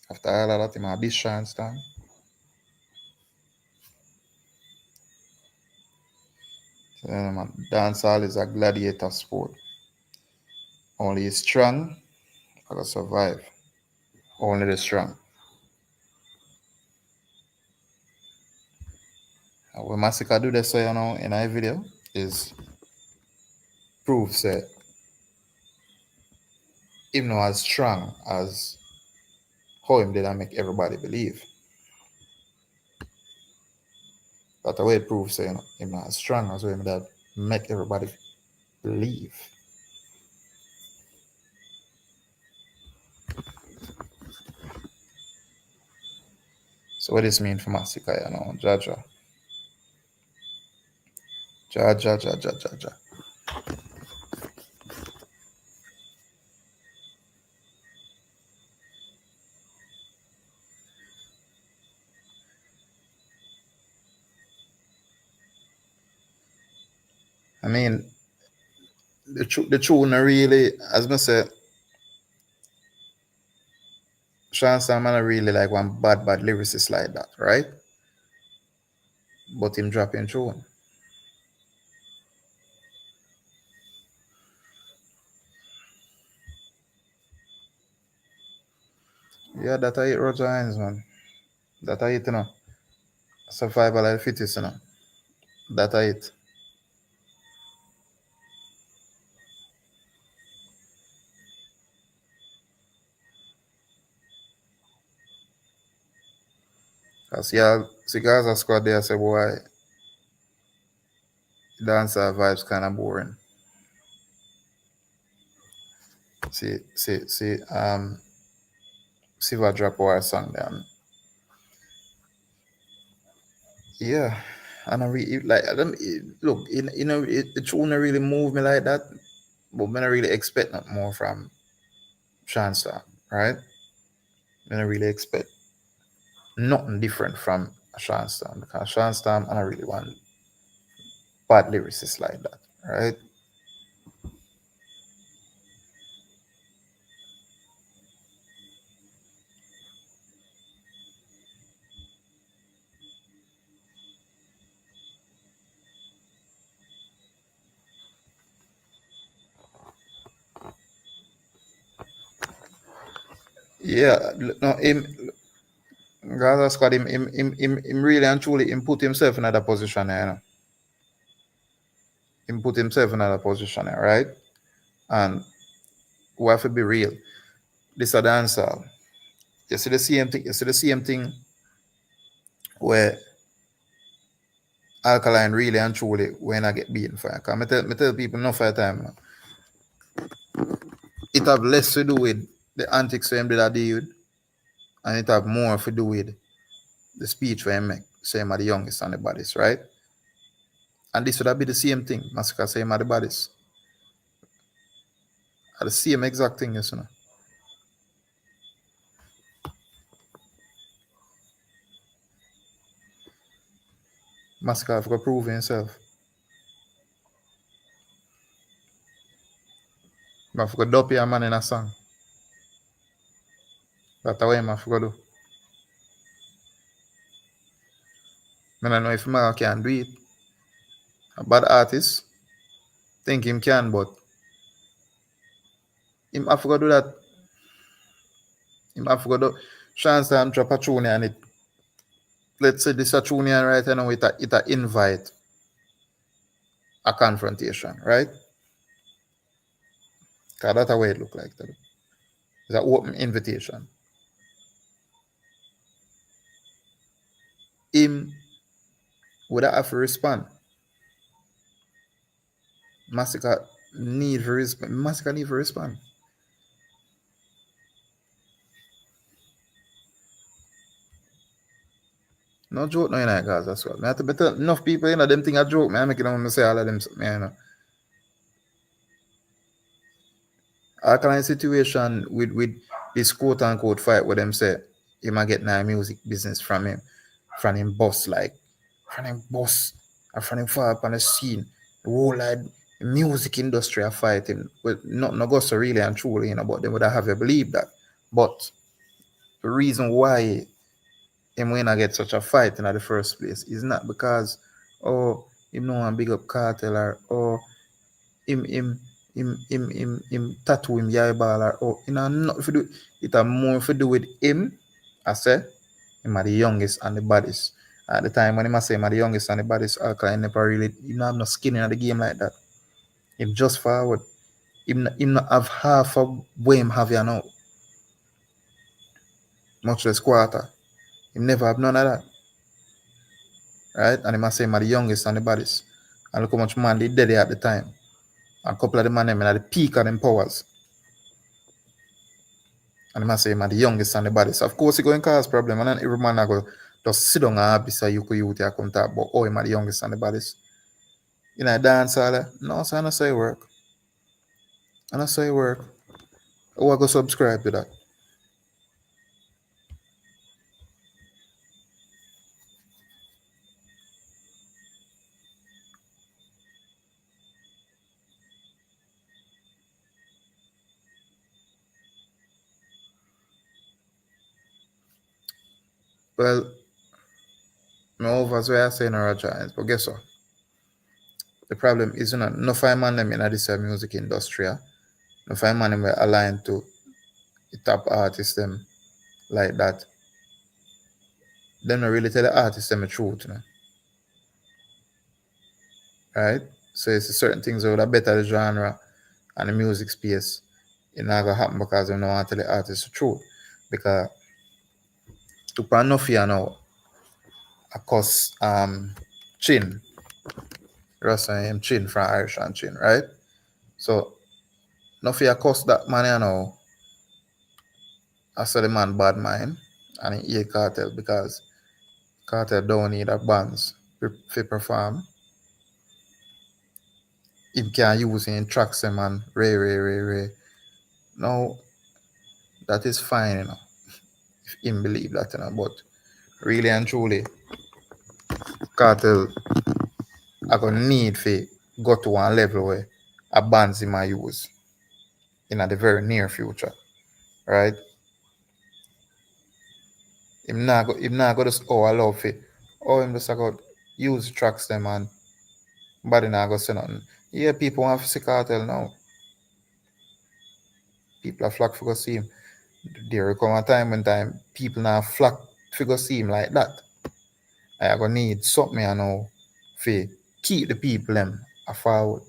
After all of that, him a this chance time. Man, dancehall is a gladiator sport. Only the strong are gonna survive. Only the strong. And what Massacre do this, so in our video is prove that him not as strong as how him did I make everybody believe. That's the way it proves that him not as strong as how him that make everybody believe. So what this mean for Massacre, Jaja. Jaja. I mean, the tune really, as I say, Sean Salmon are really like one bad lyricist like that, right? But him dropping tune. Yeah, that I it, Roger Hines, man. That I it, Survival of the fittest, That I it. Because yeah, Cigars squad there say, boy, dancer vibes kind of boring. See what drop our song there. Yeah. And I like, I don't, look, it tune really move me like that, but I don't really expect nothing more from Sean Storm, right? I don't really expect nothing different from Sean Storm because Sean Storm, I don't really want bad lyricists like that, right? Yeah, no, Gaza Squad, him really and truly, him put himself in that position, Him put himself in that position, right? And we have to be real. This a dancehall. You see the same thing. You see the same thing where Alkaline really and truly when I get beaten for it. Because I tell people enough of the time, it have less to do with the antics for him that I deal with, and it have more to do with the speech for him make. Say him are the youngest and the baddest, right? And this would have be the same thing. Massacre say him are the baddest. Are the same exact thing, you know. Massacre have to prove himself. I have to dub your man in a song. That's what I have to do. I don't know if Maga can do it. A bad artist think him can, but him have to do that. Him have to do chance and drop a tune and it. Let's say this a tune right now it a invite a confrontation, right? Because that's the way it look like. It's an open invitation. Him would have to respond. Massacre need to respond. Massacre need to respond. No joke no in that guys as well. I have to better enough people you know them think I joke, man. I make it on say all of them man, you know. Alkaline situation with this quote unquote fight where them say he might get now music business from him boss like from him boss and from him far up on the scene. The whole like music industry are fighting. But not go so really and truly, you know, but they would have you believe that. But the reason why him when I get such a fight in the first place is not because oh him no one big up cartel or oh him tattoo him eyeball or you know not for do it have more to do with him. I say him are the youngest and the baddest. At the time when him I say him are the youngest and the baddest, Alkaline never really you know have no skin in the game like that. Him just forward. Him not have half of what him have you now. Much less quarter. Him never have none of that. Right? And him I say him are the youngest and the baddest. And look how much man they dead at the time. And a couple of the man them at the peak of them powers. And I must say, man, the youngest and the baddest. Of course, it's going to cause problem. And then every man I go just sit down and happy so you could come talk about, oh, I'm the youngest and the baddest. You know, dance all that. No, so I don't say work. I don't say work. Oh, I go subscribe to that. Well, no overs where I say no Roger, but guess what? The problem is not no five man them in this music industry. No five man them were aligned to the top artists them like that. They don't really tell the artists them the truth, you know. Right? So it's certain things that would have better the genre and the music space. It's not gonna happen because they don't want to tell the artist the truth. Because to Panofia now, I cause Chin, Russell him Chin from Irish and Chin, right? So Nofia cost that man you know. I saw the man bad mind and he hate Cartel because Cartel don't need a bands to perform. He can use it in tracks him and Ray. No, that is fine, you know. If him believe that, you know, but really and truly, Cartel are gonna need to go to one level where a bands him might use in the very near future. Right? Him not go just allow it. Or him just go use tracks them and body not go say nothing. Yeah, people want to see Cartel now. People are flock for go see him. There will come a time when people now flock for go see him like that. I gonna need something I know for keep the people them forward.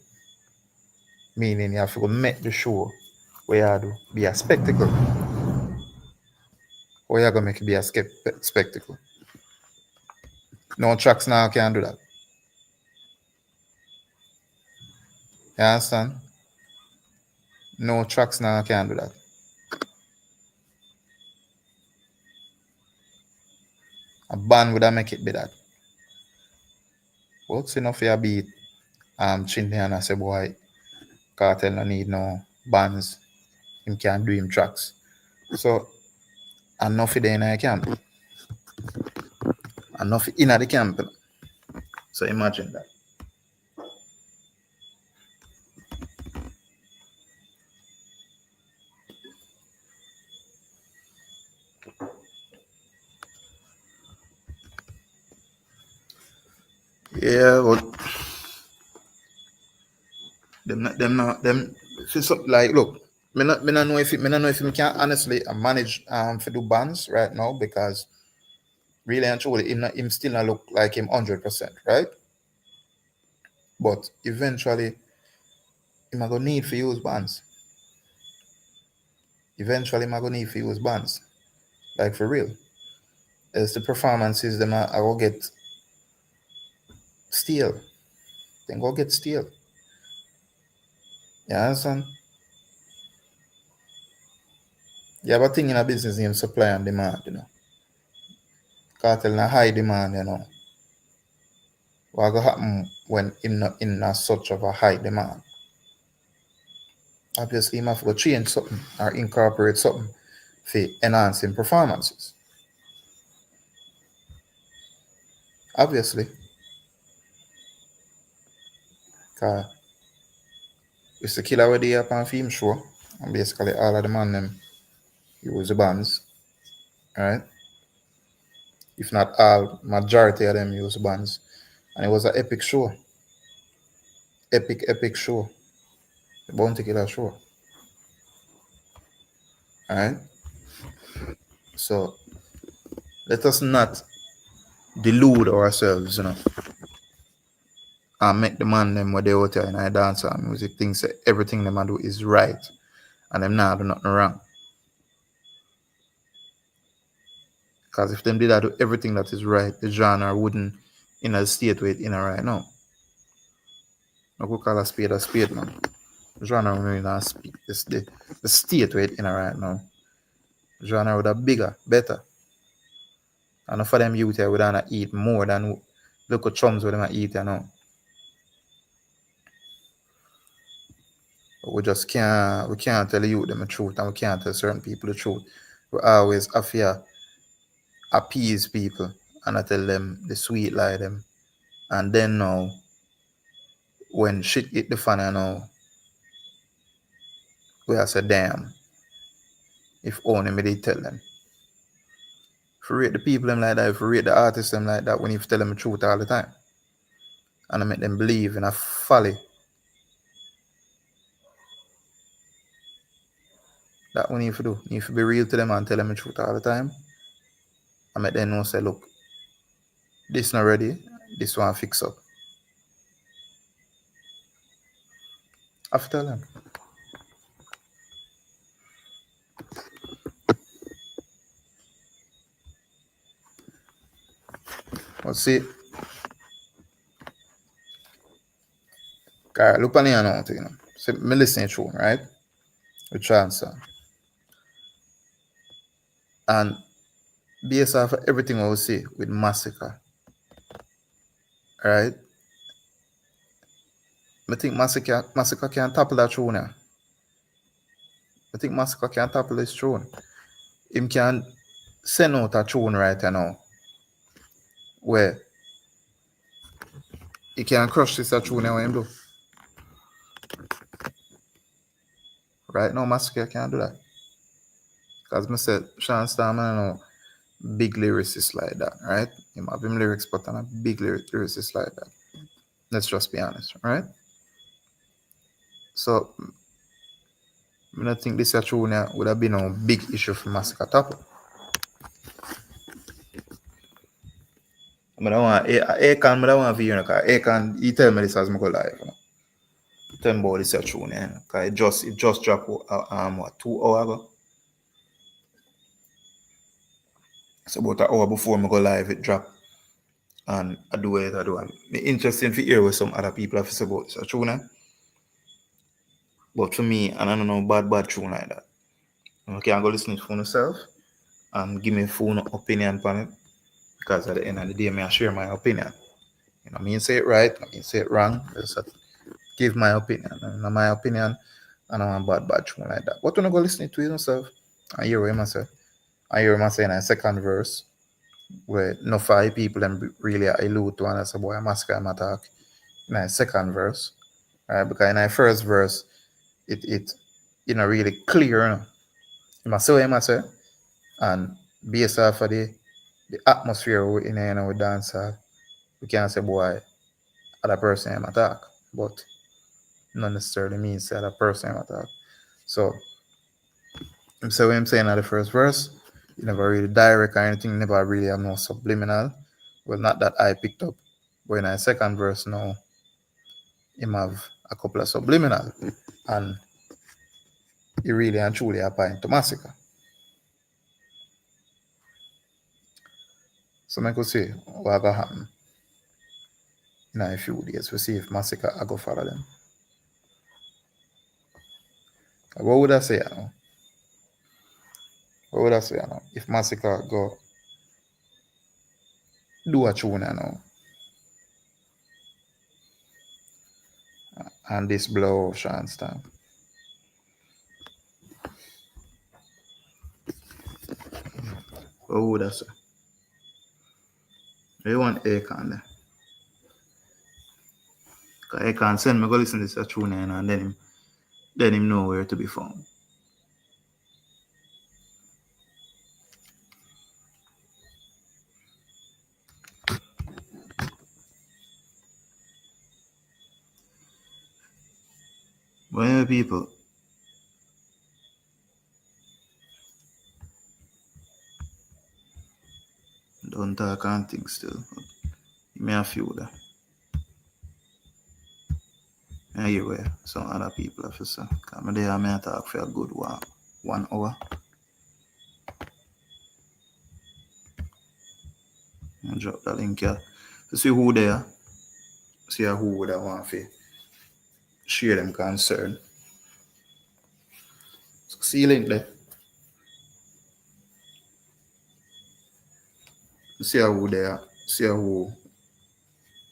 Meaning you have to go make the show where you do be a spectacle. Or you're gonna make it be a spectacle. No tracks now can do that. You understand? No tracks now can do that. A band would make it be that. What's enough for your beat? Chinny and I say, boy, Cartel no need no bands. Him can do him tracks. So enough in the camp. Enough in the camp. So imagine that. Yeah, but them like look, me not know if me can honestly manage for do bands right now because really and truly him still not look like him 100%, right? But eventually him gonna need for use bands. Eventually him gonna need for use bands. Like for real. As the performances them I go get stale. Then go get stale. You understand? You have a thing in a business named supply and demand, you know. Cartel na high demand, you know. What go happen when in a such of a high demand? Obviously, you have to change something or incorporate something for enhancing performances. Obviously, because it's the killer with the up on film show, and basically all of the man them use the bands, right? If not all, majority of them use bands, and it was an epic show, epic show, the Bounty Killer show, right? So let us not delude ourselves, you know, and make the man them what they out there in our dancehall music thinks that everything them do is right and them not do nothing wrong. Because if them did that do everything that is right, the genre wouldn't in a state where it's in right now. I could call a spade, man. The genre wouldn't in a speed. The state where it's in right now. The genre would have bigger, better. And for them youth here would have eat more than local chums with them eat, you know. But we just can't tell the youth them the truth and we can't tell certain people the truth. We always have to appease people and I tell them the sweet lie them. And then now, when shit hit the fan, you know, we have said, damn, if only me they tell them. If you rate the people them like that, if you rate the artists them like that, when you tell them the truth all the time. And I make them believe in a folly. That we need to do. You need to be real to them and tell them the truth all the time. I make them know say, look, this not ready, this one fix up. I have to tell them. But see, look on here now, you know. See, me listening to him, right? With Chance. And based off of everything I will say with Massacre, right? I think Massacre can topple that throne now. I think Massacre can topple this throne. Him can send out a throne right now where he can crush this throne now him do. Right now, Massacre can't do that. Because I said, Sean Starman, I know big lyricist like that, right? He have him lyrics, but I'm a big lyricist like that. Let's just be honest, right? So, I don't think this throne would have been a big issue for Massacre Topple. But I want Akon, I want to hear because Akon, he tell me this as I go live. You know? Tell me about this tune, because it just dropped 2 hours ago. So about an hour before I go live, it drop. And I do it. And it's interesting to hear what some other people have to say about this tune. But for me, and I don't know bad tune like that. You can go listen to it for yourself and give me a full opinion on it. Because at the end of the day, I share my opinion. You know, I mean say it right, I mean say it wrong. Just give my opinion. And in my opinion, I don't want bad tune like that. But when I go listen to it yourself, I hear what him say. I hear him say in a second verse where no 5 people them really allude to and I say boy massacre him attack in a second verse. Right? Because in a first verse it you know really clear, you know. You must say what him say and based off of the atmosphere we in you know with dancehall, we can say boy other person him attack. But not necessarily means the other person him attack. So so what I'm saying at the first verse, you never really direct or anything, never really have no subliminal. Well, not that I picked up. But in the second verse now, him have a couple of subliminal. And he really and truly applying to massacre. So I could say what gonna happen in a few days. We see if massacre I go follow them. What would I say now? What would I say now? If massacre go do a tune now and this blow chance time. What would I say? You want Akon there? Because Akon send me go listen to this tune and then him know where to be found. But people don't talk and think still. You may have few there. I hear where some other people have to say. Because I may talk for a good 1 hour. And drop the link here. To see who there. See who would have want to share them concern. So see link there. See who there. See who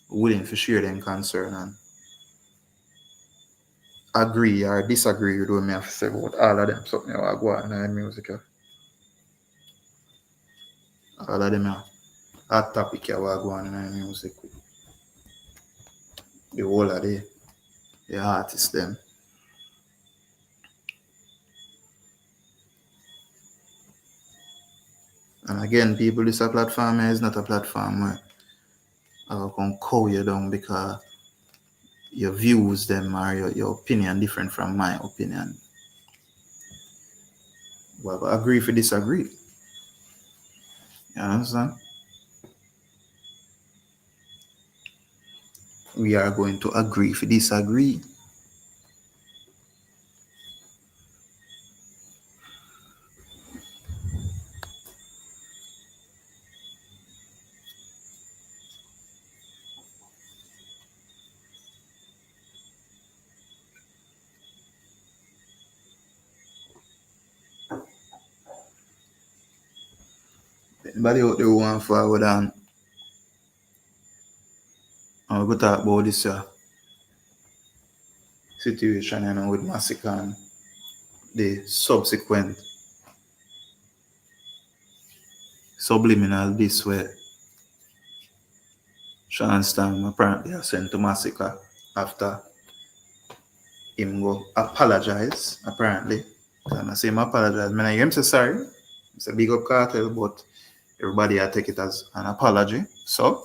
willing to share them concern and agree or disagree with what I have to say about all of them. Something I go on in the music. All of them are hot topic I go on in the music. The whole of the artists them. And again, people, this a platform is not a platform where I can call you down because your views them or your opinion different from my opinion. Well, agree if you disagree. You understand? We are going to agree if you disagree. Anybody out there who want forward and we're going to talk about this situation, you know, with massacre and the subsequent subliminal this way. Sean Stam apparently are sent to massacre after him go apologize, apparently. And I say him apologize. I hear him say sorry. It's a big up cartel, but everybody I take it as an apology. So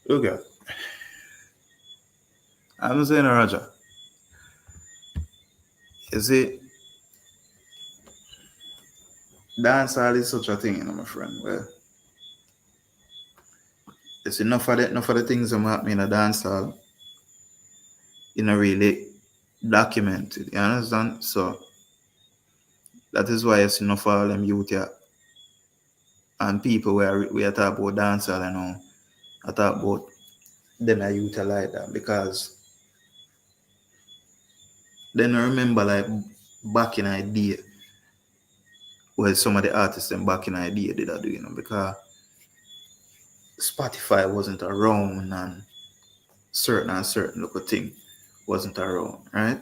look at I'm saying Roger. You see, dancehall is such a thing, you know, my friend. Well, It's enough of the things that happen in a dancehall, you know, really documented. You understand? So that is why it's enough of all them youth here and people where we are talking about dancehall, you know, I talk about them I utilize that because then I remember like back in idea well some of the artists them back in idea did I do, you know, because Spotify wasn't around and certain little thing wasn't around, right?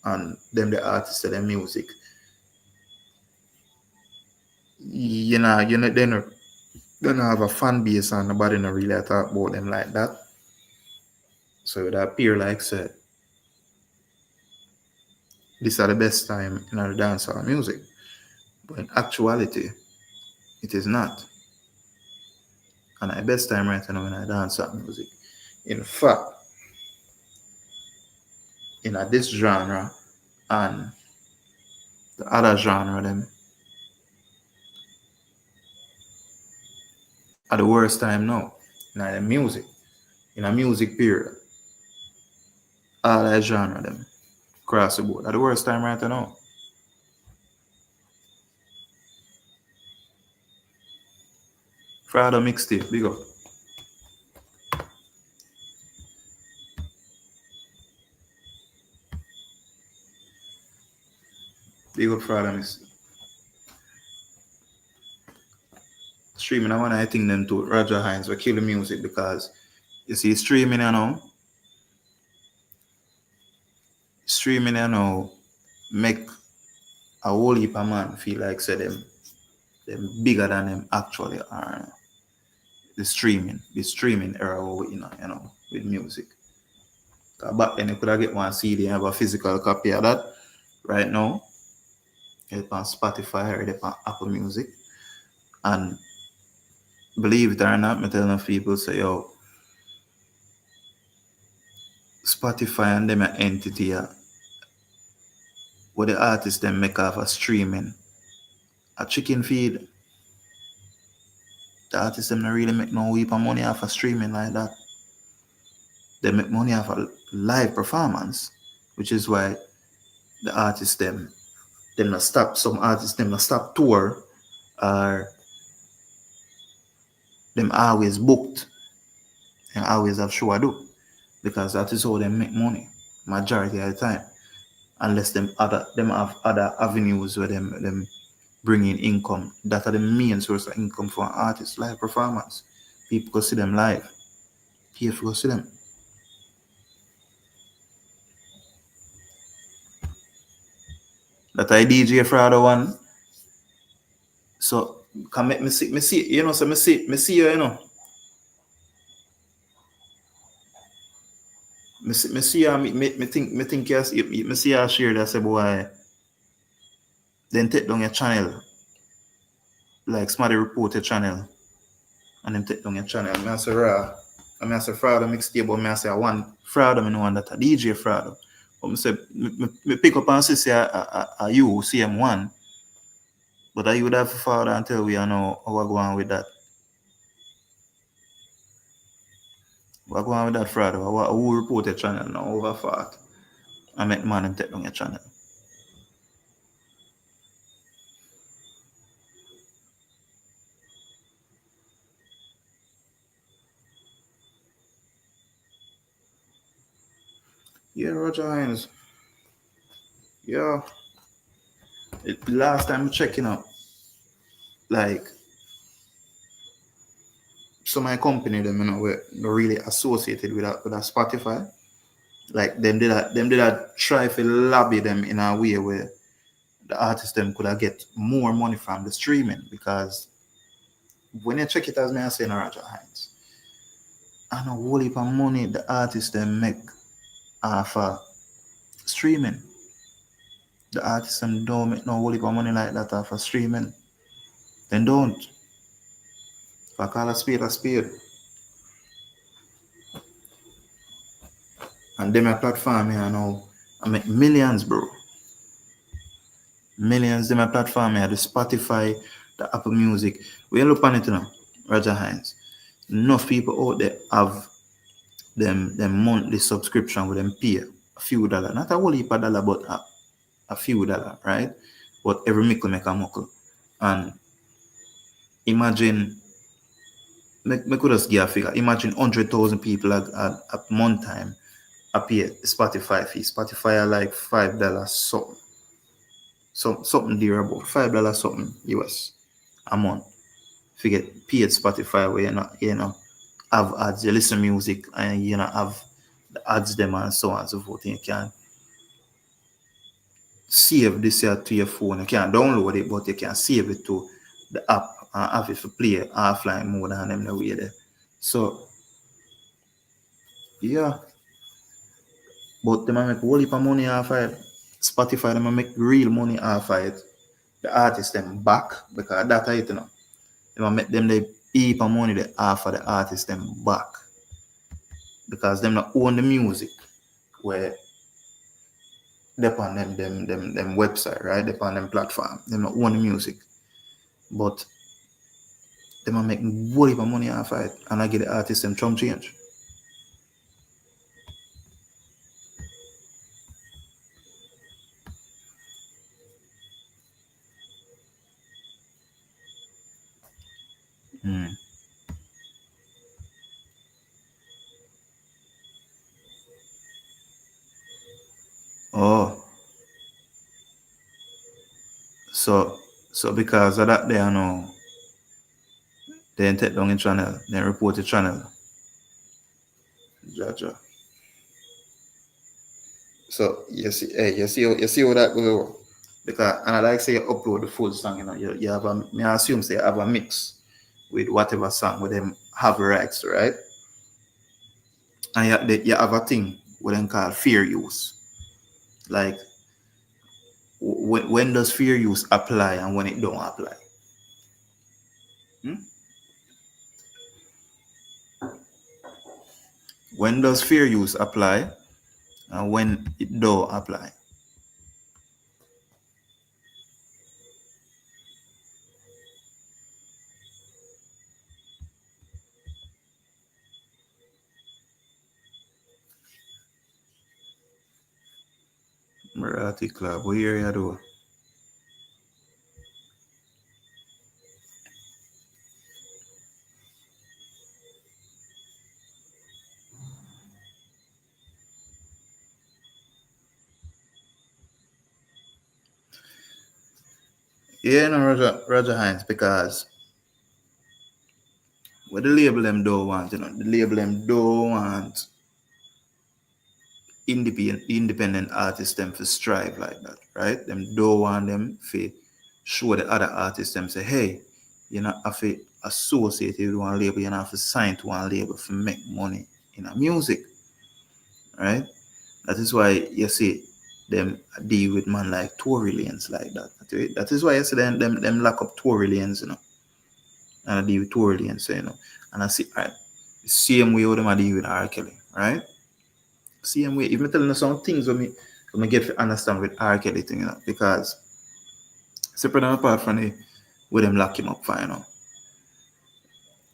And them the artists of their music. They don't have a fan base and nobody not really talk about them like that. So it appear like say this are the best time in our dancehall music. But in actuality, it is not. And the best time right now in our dancehall music. In fact, in this genre and the other genre them are the worst time now. In the music. In a music period. All that genre them across the board. At the worst time right now. Friday mixtape, big up. Big up Friday mixtape. Streaming, I want to think them to Roger Hines will kill the music because you see streaming, you know. Streaming, you know, make a whole heap of man feel like say them bigger than them actually are. The streaming era you know, with music. Cause back then you could have get one CD and have a physical copy of that. Right now, it's on Spotify or it's on Apple Music. And believe it or not, me telling people say, yo, Spotify and them an entity what the artists them make off a streaming. A chicken feed. The artists them not really make no heap of money off of streaming like that. They make money off a live performance, which is why the artists them not stop. Some artists them not stop tour, or them always booked and always have show I do, because that is how they make money majority of the time. Unless them have other avenues where them bring in income. That are the main source of income for an artist. Live performance. People go see them live. People go see them. That I DJ for other one. So can make me see, you know, so me see you, you know. Me see you, me think yes, me see you share that say boy. Then take down your channel. Like somebody report your channel. And then take down your channel. Me say raw. I mean, I say fraud mixtape, but I say one fraud, I know one that a DJ fraud. But I say, me pick up and say, you, CM1. But I would have to follow until we know how we're going with that. We're going with that fraud. Who report your channel now over fart? I make the man and take down your channel. Yeah, Roger Hines. Yeah. Last time checking out, like, some of my company, them, you know, were really associated with a Spotify. Like, them did that try to lobby them in a way where the artists them could have get more money from the streaming, because when you check it as me I say in Roger Hines, I know a whole heap of money the artists them make off streaming. The artists them don't make no whole heap of money like that off streaming. They don't. If I call a spade a spade. And them a platform here now, I make millions, bro. Millions them a platform here, the Spotify, the Apple Music. We look on it now, Roger Hines. enough people out there have them monthly subscription with them pay a few dollar, not a whole heap of dollar, but a few dollar, right? But every mickle make a muckle. And imagine, me could just give a figure. Imagine 100,000 people at month time appear Spotify fee. Spotify are like $5 something. Something there about $5 something US a month. If you get paid Spotify where you know have ads, you listen to music and have the ads them and so on and so forth. You can save this here to your phone. You can't download it, but you can save it to the app and have it for play offline mode and them the way there. So yeah, but they might make a whole heap of money off of it. Spotify they might make real money off of it. The artists them back because that it, they might make them the heap of money they offer the artists them back because them not own the music where they on them website, right? They on them platform. They not own the music, but they might make whole heap of money off of it, and I get the artists them chum change. Mm. Oh, so because of that, they know they take down the channel, they report the channel. Jaja. So you see how that go. Because and I like say you upload the full song, you have a me assume say you have a mix with whatever song with them have rights, right? And you have a thing what them call fair use. Like when does fair use apply and when it don't apply? Hmm? When does fair use apply and when it don't apply? Marathi club, what area do? Yeah, no, Roger Hines, because what the label them don't want, the label them don't want independent artists them to strive like that, right? Them don't want them to show the other artists them say, hey, you not have to associate with one label, you not have to sign to one label to make money in a music, right? That is why you see them deal with man like Tory Lanez like that. That is why you see them lock up Tory Lanez, and I deal with Tory Lanez, and I see, right, same way how them I deal with R. Kelly, right? Same way. Even telling us some things when me get to understand with R. Kelly thing, because separate and apart from the where them lock him up for,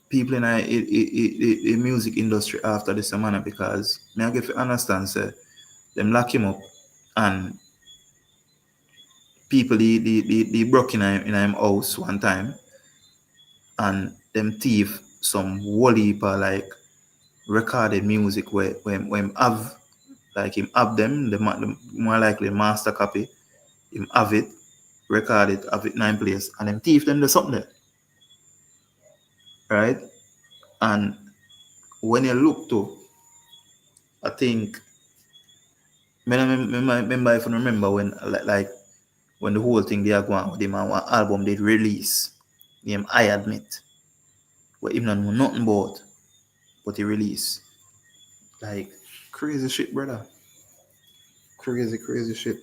people in the music industry after this manner because me I get to understand say them lock him up and people they broke in him house one time and them thief some whole heap of like recorded music where him have like him have them the more likely master copy him have it record it have it 9 place and them thief them do something there, right? And when you look to I think remember if you remember when like when the whole thing they are going with him and one album they release him I admit where him not know nothing about but he release like crazy shit brother, crazy shit.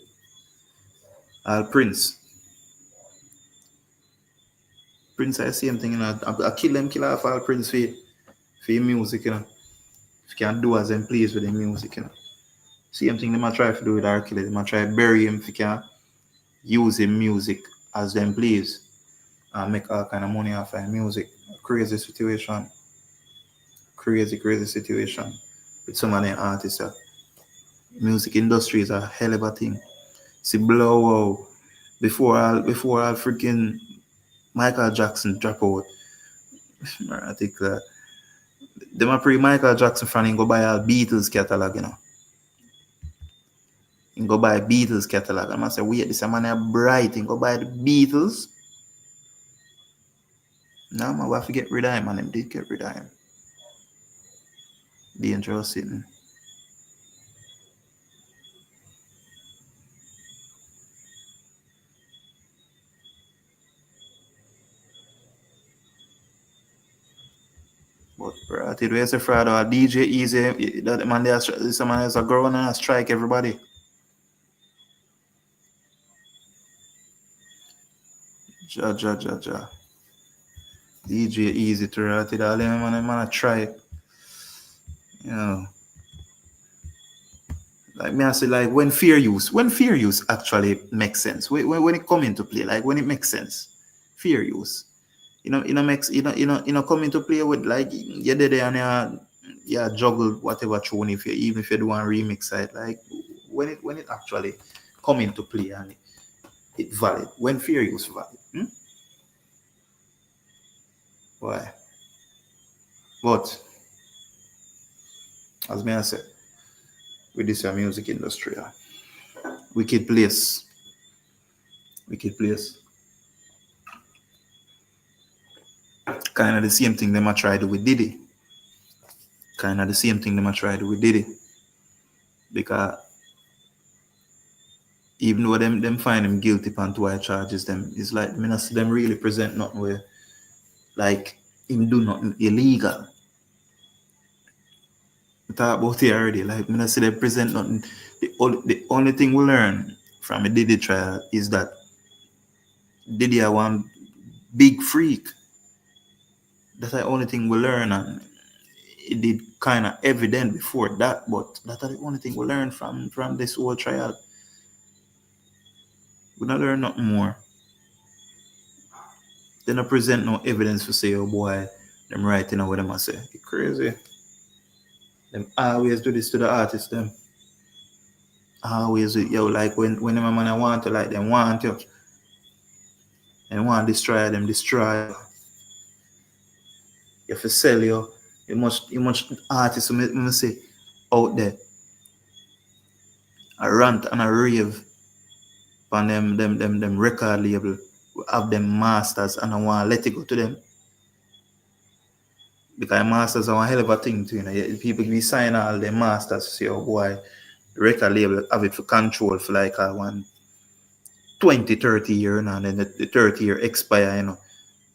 Prince I same thing, I kill off all Prince for him music, if you can do as them please with the music, same thing they might try to do with R. Kelly, they might try to bury him if you can use him music as them please and make all kind of money off of music. Crazy situation. Crazy situation with some of them artists. Music industry is a hell of a thing. See, blow out before all freaking Michael Jackson drop out. I think them a pre Michael Jackson fan and go buy a Beatles catalog, you know. And go buy Beatles catalog. And I say, wait, this man are bright and go buy the Beatles. Now man, we have to get rid of him, and them did get rid of him. Dangerous sitting. But bro, I tell you, it's a fraud or DJ Easy. That man there, this man is a girl and strike everybody. Ja. DJ Easy to rat it all. Man, I try it. You know. Like me, I say, like when fear use actually makes sense. When it come into play, like when it makes sense, fear use. Makes come into play with like you're there and you juggle whatever tune if you even if you do one remix it like when it actually come into play and it valid when fear use valid. Why? But as me I said, with this music industry, wicked place, wicked place. Kind of the same thing they might try to do with Diddy. Kind of the same thing they might try to do with Diddy. Because even though them find him guilty upon two charges, them it's like I mean, I see them really present nothing where like him do nothing illegal. We talk about it already. Like I see them present nothing. The only thing we learn from a Diddy trial is that Diddy are one big freak. That's the only thing we learn, and it did kind of evident before that, but that's the only thing we learn from this whole trial. We don't learn nothing more. They don't present no evidence to say, oh boy, them writing or what them I say. It's crazy. Them always do this to the artists, them. Always, yo, like when them man want to, like, them want you. They want to destroy them, destroy. If you sell you much artists, me say, out there, a rant and a rave on them record label, have them masters and I want to let it go to them. Because masters are a hell of a thing too, you know. People be signing all their masters to say, oh boy, record label have it for control for like a 20-30 year, and then the 30 year expire, you know.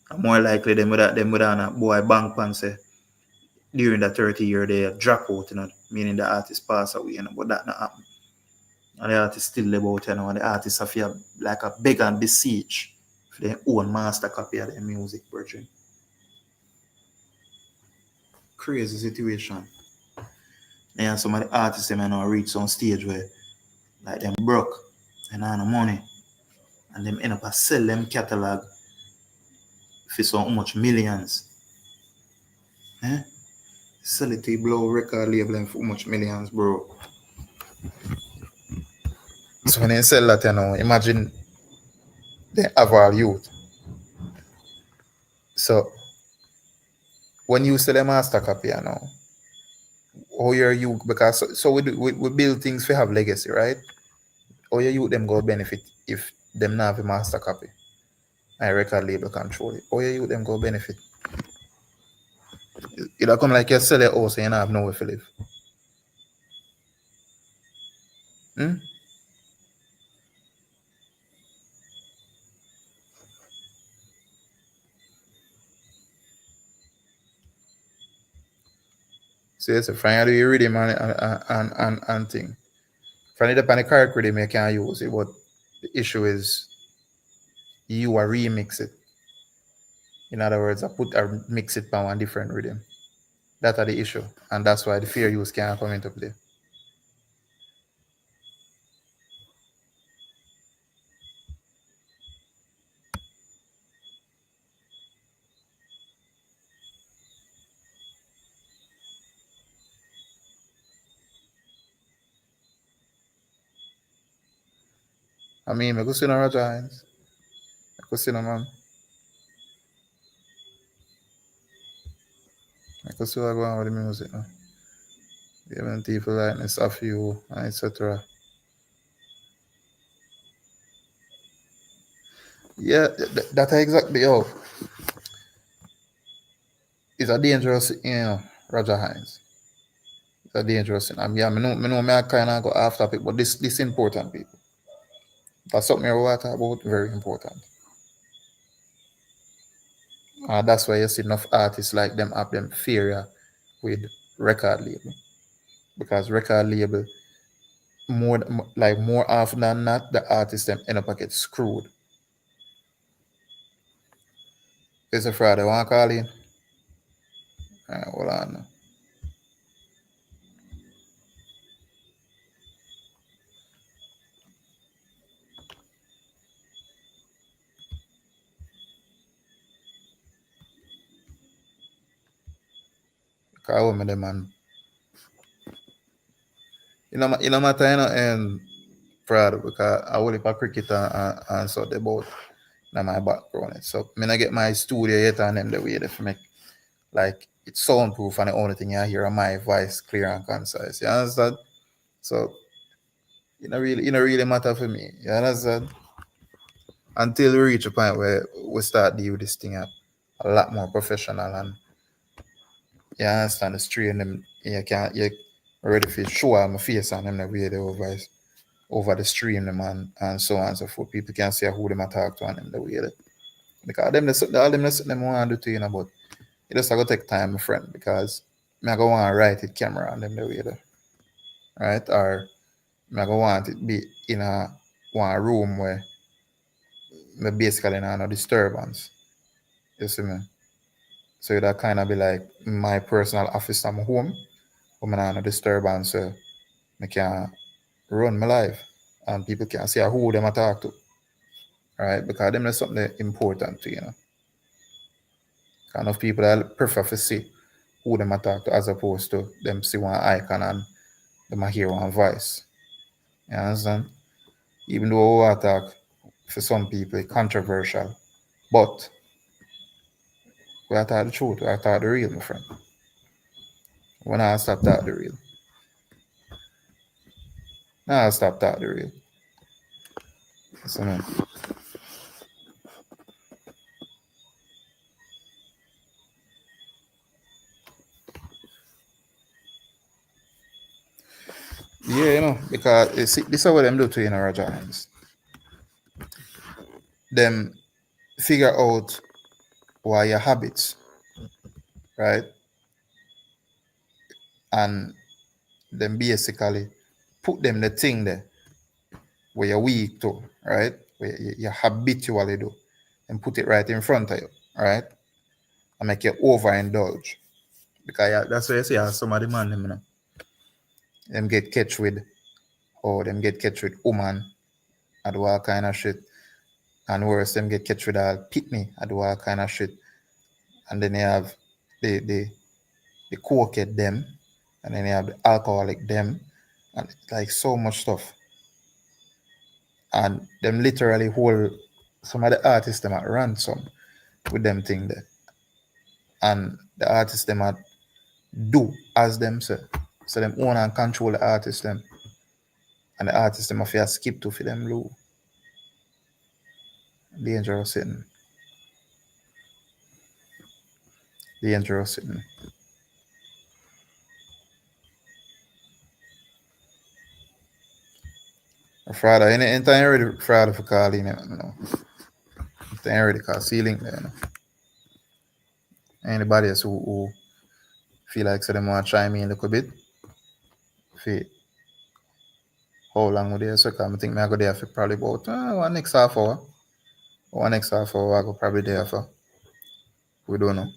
And more likely them with a boy bank pan say during that 30 year they drop out, you know, meaning the artist pass away, you know, but that not happen. And the artist still live out, you know, and the artist have to like a beg and beseech for their own master copy of their music, brethren. Crazy situation. And some of the artists they may not reach some stage where like them broke and have no money. And them end up sell them catalog for so much millions. Eh? Sell it to blow record label them for much millions, bro. So when they sell that, you know, imagine they have all youth. So when you sell a master copy, you know, how your you because so we build things to have legacy, right? How your youth them go benefit if them not have a master copy and record label control it. How your youth them go benefit. It'll come like you sell a house and you don't have nowhere to live. Hmm? So it's a friend you read him and thing. Friend it up on the correct rhythm you can use it, but the issue is you are remix it. In other words, I mix it on a different rhythm. That's the issue. And that's why the fair use can't come into play. I mean, I go see no Roger Hines. I go see no man. I go see what go on with the music. No? Even people like this, a few, and etc. Yeah, that exactly, yo. It's a dangerous, Roger Hines. It's a dangerous thing. I mean, I kind of go after people, but this important, people. That's something I want to talk about, very important. That's why you see enough artists like them have them fear with record label. Because record label, more often than not, the artists them end up get screwed. It's a Friday, want to call in? Hold on now. Because I want them man. You know matter, and Friday, because I will play cricket and so they both in my background. So I not get my studio yet and them the way they make like it's soundproof and the only thing I hear is my voice clear and concise. You understand? So it don't really matter for me. You understand? Until we reach a point where we start deal with this thing up a lot more professional and you understand the strain them you ready for show my face and them the way they over the stream them and so on and so forth. People can see who them talk to and them the way they because all them want to do to you know, but it just gonna take time, my friend, because I go want to write it camera and them the way they right? Or I go want it be in a one room where me basically no disturbance. You see me? So that kind of be like my personal office at my home, but I no disturbance, so I can run my life and people can see who them I talk to, right? Because them is something important to you know. Kind of people that prefer to see who them I talk to as opposed to them see one icon and them I hear one voice. You understand? Even though I talk for some people controversial, but we are talk the truth, we are talk the real, my friend. When I stop talk the real. Now I stop talk the real. So, man. Yeah, because this is what them do to you, Roger Hines. Them figure out what your habits, right? And then basically put them the thing there where you're weak to, right? Where you habitually do, and put it right in front of you, right? And make you overindulge. Because that's why you see how some of the man them get catch with, or them get catch with woman, I do all kind of shit. And worse, them get catch with a pitney, I do all kind of shit. And then you have the cokehead them, and then you have the alcoholic them, and like so much stuff. And them literally hold some of the artists them at ransom with them thing there. And the artists them at do as them say. So them own and control the artists them. And the artists them have to skip to for them low. Dangerous sitting. Dangerous sitting. Friday, anytime ready Friday for calling it, you know. Anytime ready call ceiling there, you know. Anybody else who feel like so them want to try me in a little bit, for how long would they so come? I think I go there for probably about one next half hour. One next half hour I go probably there for. We don't know.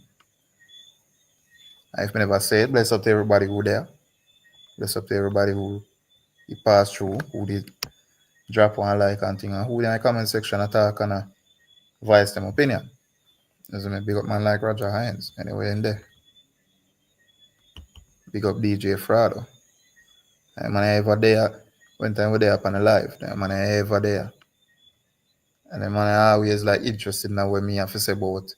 If I never say it, bless up to everybody who there. Bless up to everybody who he passed through, who did drop one like and thing, and who in the comment section attack and voice them opinion. As me big up man like Roger Hines. Anyway in there. Big up DJ Frado. Man I ever there when time we there up on the live. Man I ever there. And then man I always like interested in what me have to say about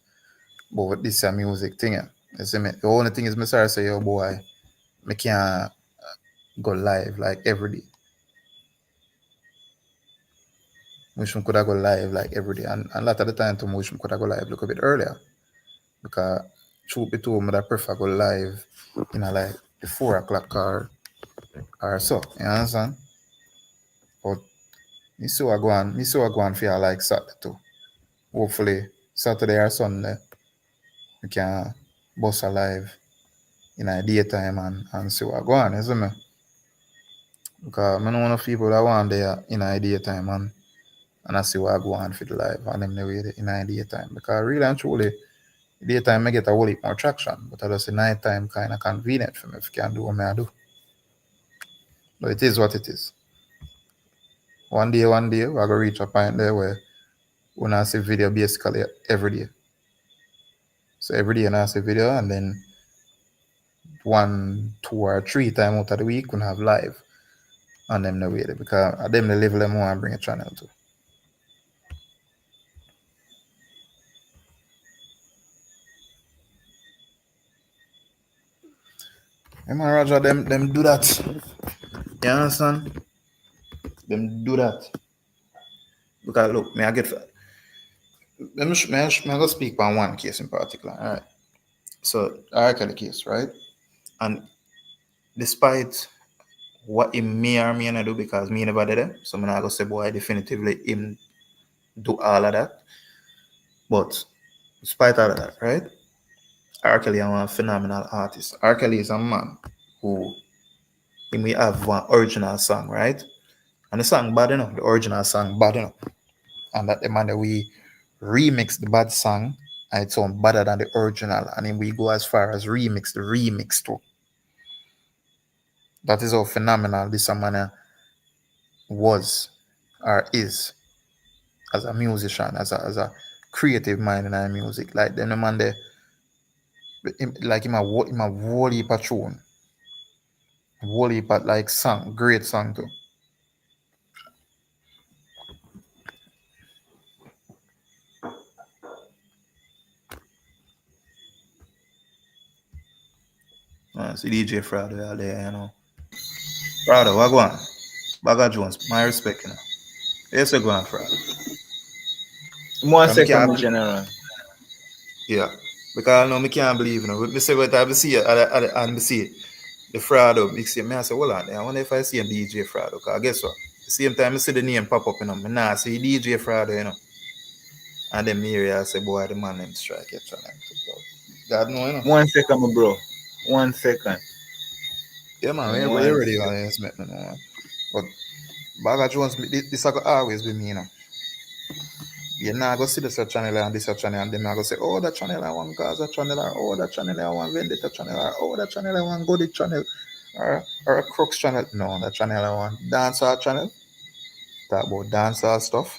this music thing. You see me? The only thing is me sorry say yo boy, me can't go live like every day. Wish me could have go live like every day. And a lot of the time to wish me could have go live a little bit earlier. Because truth be told, I prefer go live in a like the 4 o'clock or so. You understand? But me see what go on for like Saturday too. Hopefully Saturday or Sunday we can bust a live in a daytime and see what go on, you see me? Because I know one of people that want there in a daytime and I see what go on for the live and them the way in a daytime. Because really and truly daytime I get a whole heap more traction, but I just say nighttime kind of convenient for me if you can do what I do. But it is what it is. One day, we're going to reach a point there where we not see video basically every day. So every day, I see video, and then 1, 2, or 3 times out of the week, we have live on them the way there, because at them the level them want to bring a channel to. Hey man, Roger, them do that. You understand? Them do that. Because look, me I get me I go speak on one case in particular. All right. So Alkaline case, right? And despite what him may or may not do, because me never did it, so I'm not gonna say boy definitively him do all of that. But despite all of that, right? Alkaline is a phenomenal artist. Alkaline is a man who he may have one original song, right? And the song bad enough, the original song bad enough. And that the man that we remix the bad song and it sound better than the original. And then we go as far as remix the remix too. That is how phenomenal this man was or is as a musician, as a creative mind in our music. Like them the man there, like him a whole heap of tune, whole heap of like song, great song too. See DJ Friday out there, you know. Friday, what go on? Bagger Jones, my respect, you know. Yes, go on, Friday. 1 second, general. Yeah, because I know me can't believe, you know. Me say what I see it, and me see the Frado, me see me, I say, hold on, I wonder if I see a DJ Frado, because I guess what? The same time I see the name pop up, you know, me nah see DJ Frado, you know. And then me hear I say, boy, the man named Strike, you know. God know, you know. 1 second, my bro. 1 second. Yeah, man, when you're ready, man, just make me know, man. But Bagger Jones, this will always be me, you know. You're not going to see this channel and this channel, and then I go say, oh, that channel I want Gaza channel, or oh, that channel I want Vendetta channel, or oh, that channel I want Goody channel, or a Crooks channel. No, that channel I want Dancehall channel. Talk about dancehall stuff,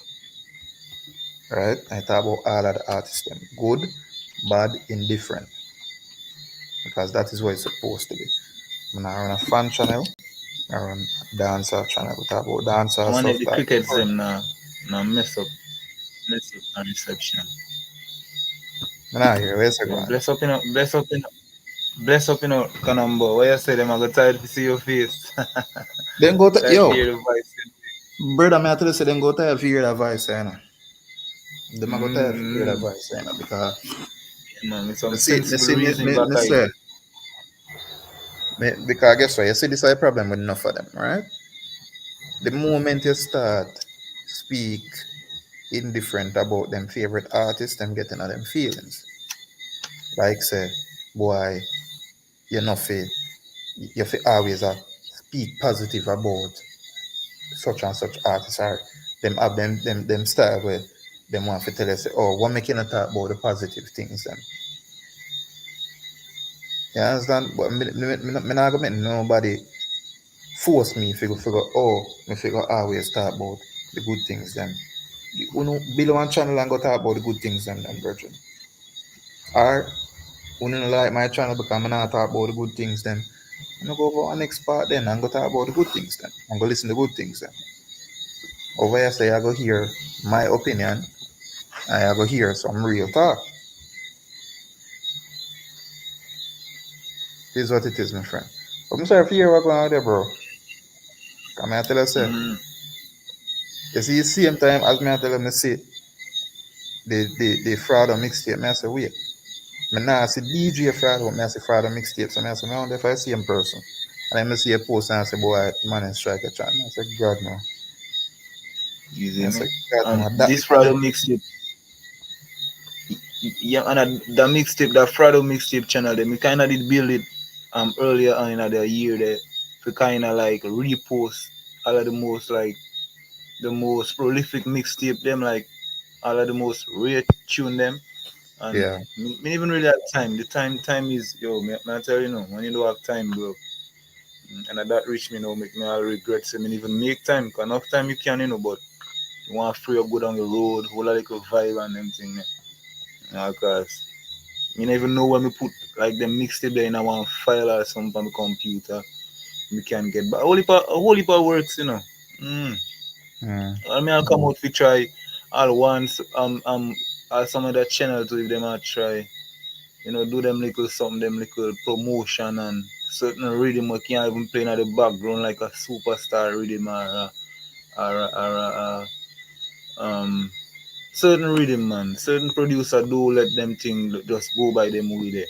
right? I talk about all of the artists, them good, bad, indifferent, because that is what it's supposed to be. When I run a fan channel, I run a dancehall channel. We talk about dancehall I want stuff. the crickets them now mess up the reception. Nah, here, where's the Yeah, one? bless up, Kanambo. Why you say them? I got tired to see your face. Then go to, Tired to yo, hear the voice. brother, me I tell you, say, then go to hear that voice, you know. Them I go tired to hear that Mm-hmm. voice, you know, because Yeah, man, with some me sensible see, reasoning back me at say, it. because guess what, you see, this is a problem with enough of them, right? The moment you start speak indifferent about them favorite artists, them getting on them feelings. Like say, boy, you know, you fi always speak positive about such and such artists, or them have them style where them want to tell you say, oh, what making you not talk about the positive things then? You understand? But me not gonna make nobody force me figure me figure always talk about the good things them. You know, build one channel and go talk about the good things them virgin. Or you don't like my channel because I'm not talk about the good things them. I'm gonna go over our next part then and go talk about the good things then. I'm gonna listen to the good things then. Over here say I go hear my opinion, I go hear some real talk. This is what it is, my friend. But I'm sorry if you hear what going on there, bro. Come here, tell you, say, Mm, you see, same time as me I tell them, I see the fraud on mixtape, I say, wait. Me now see DJ fraud, but I see fraud on mixtape. So I say, I wonder if I see him person. And then I see a post and I say, boy, man, and strike a chat. I say, God, no. you see I me? say, God, And no. That, this Friday mixtape, yeah, and the mixtape, the Friday mixtape channel, them we kind of did build it earlier on in the year there to kind of like repost all of the most like the most prolific mixtape them like all of the most rare tune them and yeah, me even really have time. The time is yo, me I tell you know when you don't have time, bro. And that reach me now make me all regret say me even make time. Cause enough time you can, you know, but you want to free up go down the road, whole a little vibe and them thing. Cause me never know when me put like them mixtape there in a one file or something on the computer. We can get but a whole heap of works, you know. Mm. mm, I mean I'll come out we try all once some of that channel to if them I try. You know, do them little something, them little promotion and certain rhythm we can't even play in the background like a superstar rhythm or certain rhythm man. Certain producer do let them thing just go by them way there.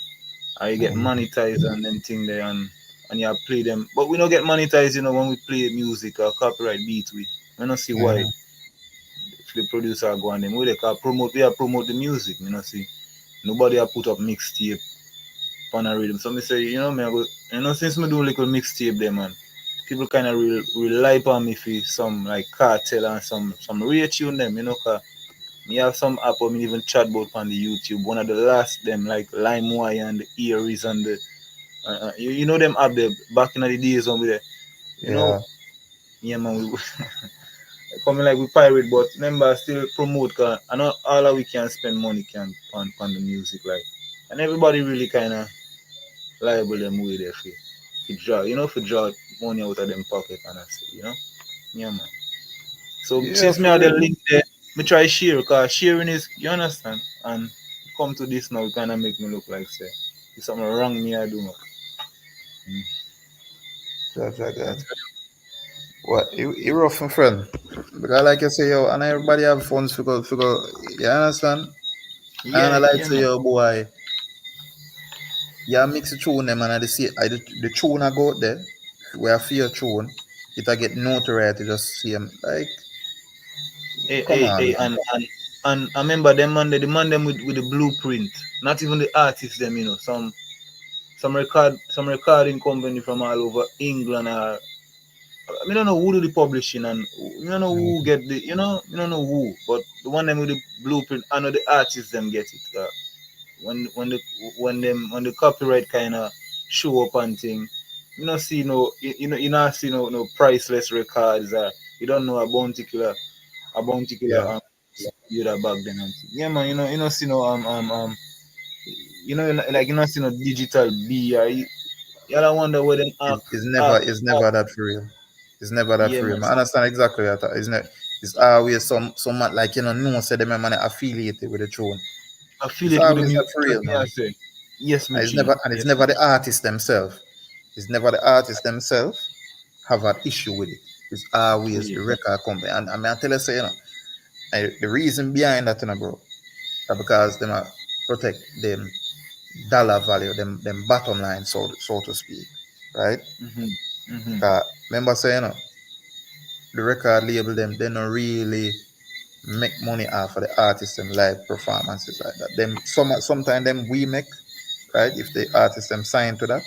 I get mm, monetized on them thing there and you play them. But we don't get monetized, you know, when we play music or copyright beat we don't see why mm, if the producer go on them way they can promote we are promote the music, you know see. Nobody have put up mixtape on a rhythm. So me say, you know, me I go, you know, since me do little mixtape there, man, people kind of rely upon me for some like cartel and some real tune them, you know, cause me have some app where me even chat about on the YouTube. One of the last them like LimeWire and the Aries and the you know them app there back in the days when we there, you know, yeah, yeah man, we coming like we pirate, but remember still promote cause I know all of we can spend money can on the music like, and everybody really kind of liable them way there for draw, you know, for draw money out of them pocket and I say, you know, yeah man. So yeah, since me for have the real. link there, me try share, cause sharing is you understand, and come to this now, kind of make me look like say, it's something wrong me I do. Man. Judge, I I got. tell What, you rough, my friend. Because like I say, yo, and everybody have funds figure, you understand? you, And I yeah, like yeah say, man, yo, boy, yeah, mix the tune them and I see the tune I go out there, where I feel tune, it I get notoriety just see them like, come on, hey, man. and I remember them man, the man them with the blueprint, not even the artists them, you know, some recording company from all over England or I don't know who do the publishing and I don't know who Mm, get the you know I don't know who, but the one them with the blueprint, I know the artists them get it. When the when the copyright kind of show up and thing, you know see no you not see no priceless records or you don't know a bounty killer yeah, you that back then and thing. Yeah man, you know see no you know like you know see no digital B or you don't wonder where them it's never that for real. It's never that yeah for real. man I understand exactly that. Isn't it? It's always some man like you know no say them man affiliated with the tune. It's affiliate with the always music. that for real, Trust me, I man. say. Yes, my And it's G. never and it's Yes, my never G. the artist themselves. It's never the artist themselves have an issue with it. It's always Yeah. the record company. And I mean I tell you say, you know, the reason behind that, you know, bro, is because them protect them dollar value, them bottom line, so to speak. Right? Mm-hmm. Mm-hmm. 'Cause remember saying, you know, the record label them they don't really make money off of the artists and live performances like that. Them sometimes them we make, right? If the artists them sign to that.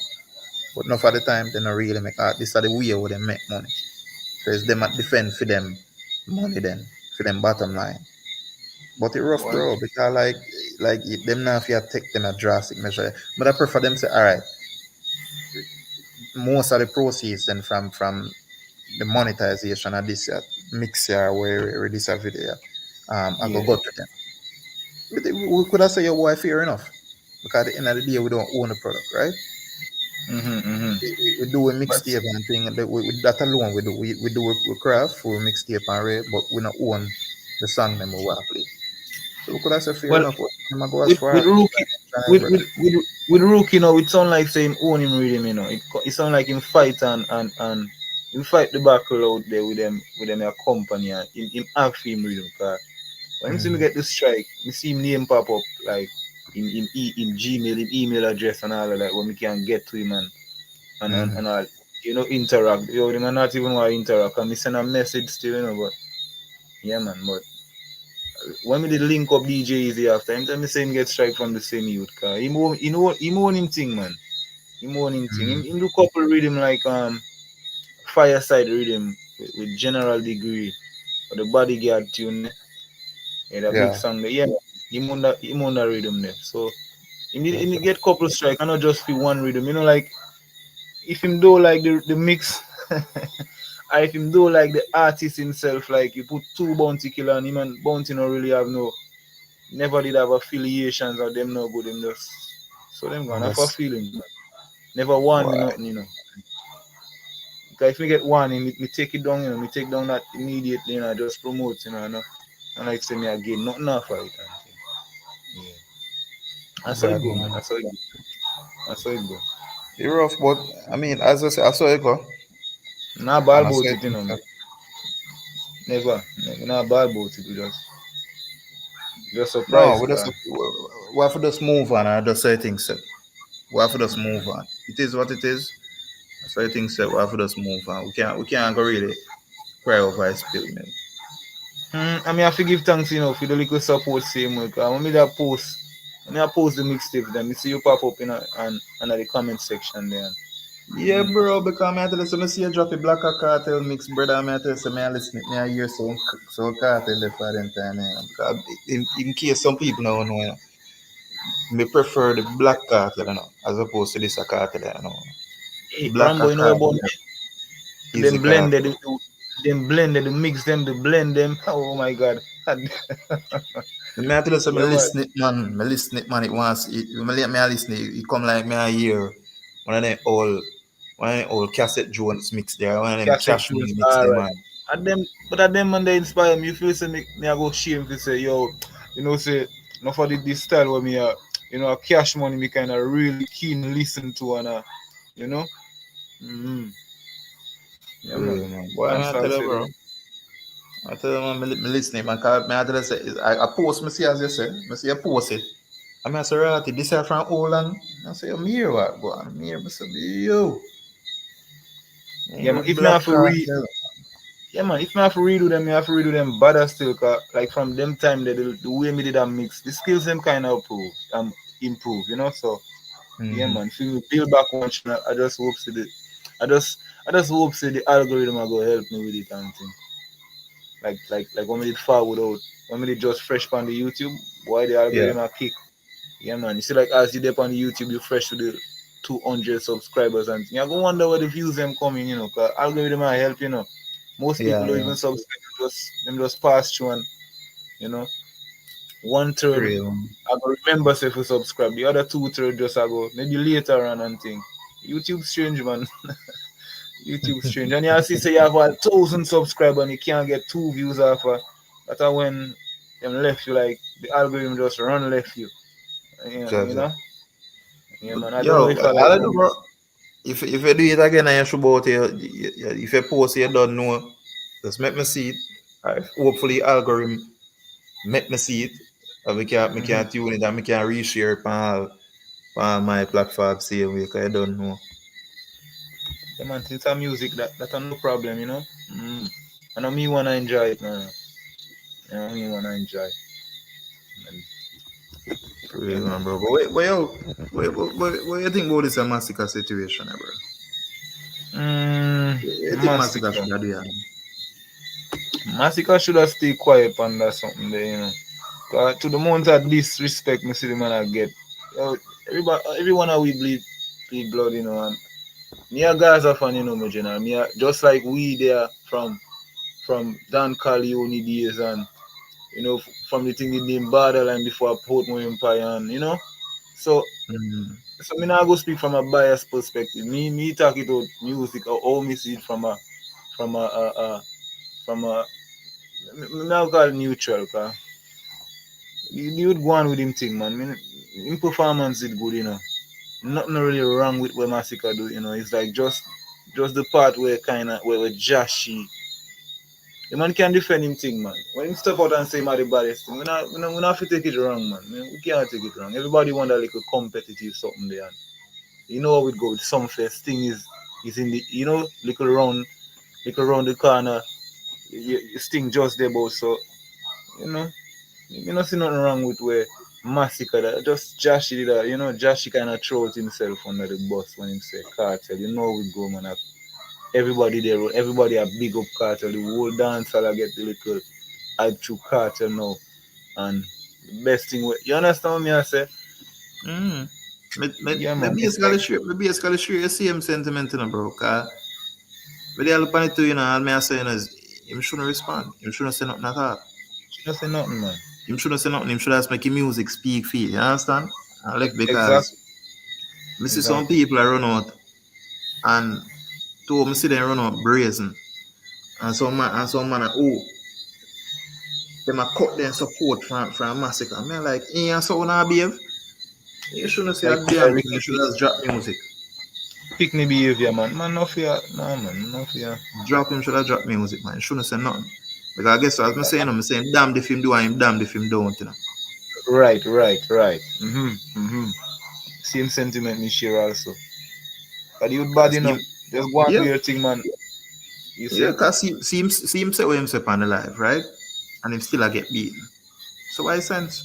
But not for the time they don't really make art. This are the way where they make money. So it's them at defend for them money then, for them bottom line. But it rough, Boy. bro, because them now if you take them a drastic measure. But I prefer them say, all right, most of the proceeds then from the monetization of this mix here where this video, I Yeah. go to them. We could have say your wife fair enough. Because at the end of the day we don't own the product, right? We do a But mixtape and thing, and that alone we do. We do a craft for mixtape and rap, but we not own the song them we want to play. So we could have said fair well, enough. But I'm gonna go as with far with as rookie try, with brother. rookie, it sound like saying own him rhythm, It sound like him fight and him fight the battle out there with them a company and him have him rhythm. Cause when him see me Mm-hmm. get the strike, me see him name pop up like in Gmail, in email address and all of that where me can get to him Mm-hmm. and all, interact. They might not even want to interact. And me send a message still, but yeah, man. But when we did link up DJ Easy after him, tell me say him get strike from the same youth car. Him own him thing, man. Him own him thing. Him do couple rhythm like fireside rhythm with general degree or the bodyguard tune. Yeah, that big Yeah, song there. Yeah, him on that rhythm there. So him get couple strike and not just for one rhythm. Like if him do like the mix or if him do like the artist himself, like you put two bounty killer and him and bounty don't really have no never did have affiliations or them no good, them just so them gonna have a that's feeling. Never want me why. nothing. Because if me get one, me take it down, me take down that immediately, just promote, and like say me again, nothing off of it. Yeah. That's how it Bad go, man. man. That's how it go. That's how it go. It's rough, but I mean, as I say, I saw it go, Not bad and I saw about it. it, man. Never, not bad about it. We just No, surprised, we just car. we have to just move on and just say things. Set. We have to just move on. It is what it is. So I think so. We have to just move on. We can't go really cry over a spill milk. I mean, I have to give thanks, for the little support same way. Cause when I post the mixtape, then me see you pop up under the comment section there. Yeah, bro, because I tell you, so I see you drop a black cartel mix, brother. I tell you, so I listen, I hear so cartel there for them time, Because in case some people don't know, me prefer the black cartel, as opposed to this cartel, Hey, Black Rambo, you know about cartel is the them cartel. blended, them blended, the mix them, the blend them. Oh my God. Me I tell you, so me Yeah, man. listen it, man. Me listen it, man. It once, me I listen it come like me I hear one of them old cassette Jones mix there, one of them Cassette cash money tunes, mix all there, right. man. At them man, they inspire me. If you say me I go shame to say, yo, say, not for this style where me, a cash money, me kind of really keen listen to and, you know. Mm-hmm. Yeah, man. Real, man. Boy, That's I all tell you, said. bro. I tell you, man, me listen it, man. Cause me I tell you, say, I post me see as you say, me see you post it. I mean, I say, right, this is from Holland. I say, I'm here, what, boy? I'm here, me say, yo. Yeah, Here, man. If me Black have to read, Cartel. yeah, man. If me have to redo them, me have to redo them better still. Cause like from them time, the way me did that mix, the skills them kind of improve. So yeah, Mm-hmm. man. If you build back one channel, I just, I just hope say the algorithm are gonna help me with it and thing. Like when we did forward out, when we did just fresh on the YouTube, why the Yeah, algorithm are kick. Yeah, man. You see, like as you dip on the YouTube, you fresh to the 200 subscribers and thing. You go wonder where the views them coming, cause algorithm are help, Most people yeah, don't yeah. even subscribe, them just pass through and you know, one third Real, man. I go remember say for subscribe. The other two third just I go maybe later on and thing. YouTube strange, man. YouTube strange. And you see say you have 1,000 subscribers and you can't get 2 views off of that's when them left you like the algorithm just run left you. Yeah, Jaja. Yeah, But man. I don't know yo, if I like all I how do, bro. If you do it again and you show about if you post you don't know, just make me see it. Hopefully algorithm make me see it. And we can tune it and we can reshare it on my platform same way, because I don't know. yeah, man, since I'm music that are no problem. I know me wanna enjoy it, man. I know me wanna enjoy. And, yeah, Real man. man, bro. But what you think about this massacre situation, bro? You think massacre Massacre. should have do it? Massacre should have stayed quiet under something there. 'Cause to the amount of disrespect me see the man I get. Everyone how we bleed blood, and me a Gaza fan, my general. Just like we there from Dan Corleone days and from the thing in the borderline before Portmore Empire and. So Mm. So me not go speak from a biased perspective. Me talk it out music or how me see it from from a me now call it neutral, cause the would go on with him thing, man. Him performance is good, you know. Nothing really wrong with what Massacre do, you know. It's like just the part where kinda where Joshy the man can defend him thing, man. When him step out and say him are the baddest thing, we not have to take it wrong, man. We can't take it wrong. Everybody want that little competitive something there. And you know how it go with some fest thing is in the little round the corner. You sting just there, both. So you know, you not see nothing wrong with where Massacre that just Joshy did that. You know, Joshy kind of throw himself under the bus when him say cartel. You know how it go, man. Everybody there, everybody a big up cartel. The whole dance all I get the little hype through cartel now. And the best thing, you understand what me I say? Mm. Yeah, man. It's like, Me basically share the same sentiment, you know, bro. Cause when they look on it too, you know, all me I saying is, him shouldn't respond. Him shouldn't say nothing at all. you don't say nothing, man. Him shouldn't say nothing. Him should just make his music speak for you. You understand? And like because Exactly. me see some Exactly. people I run out and two me see them run out brazen. And some man oh them a cut them support from massacre. I mean like and so now behave. You shouldn't say a damn Like thing, you should just drop music. pick me behavior, man. Man, no fear. No, man. No fear. Drop him should have dropped music, man. Shouldn't say nothing. Because I guess as I'm saying damned if him do and him damned if him don't, you know. Right, right, right. Same sentiment me share also. But you bad, Cause you know. him, Just go and do yeah, your thing, man. You yeah, see? cause see him say what him say on the live, right? And him still a get beaten. So why sense?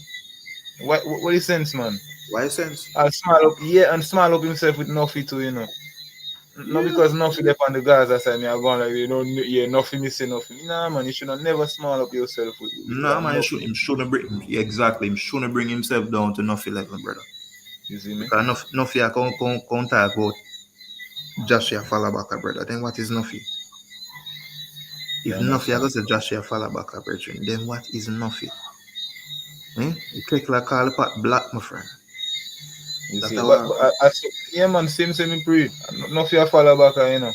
What is sense, man? Why sense? And smile up, yeah, and smile up himself with nothing too, you know. Not Yeah. because nothing up on the Gaza side, me are going like, you know, yeah, nothing missing, nothing. Nah, man, you should not never smile up yourself Nah, because man, nothing. him shouldn't bring yeah, exactly. Him shouldn't bring himself down to nothing level, brother. You see me? Because nothing I can't talk about Joshua Fallabaka, brother. Then what is nothing? You If nothing I understand? go say Joshua Fallabaka, brethren, then what is nothing? Eh? You take like call the pot black, my friend. You That's see, how yeah, man, same me breed. Nothing I follow back, you know.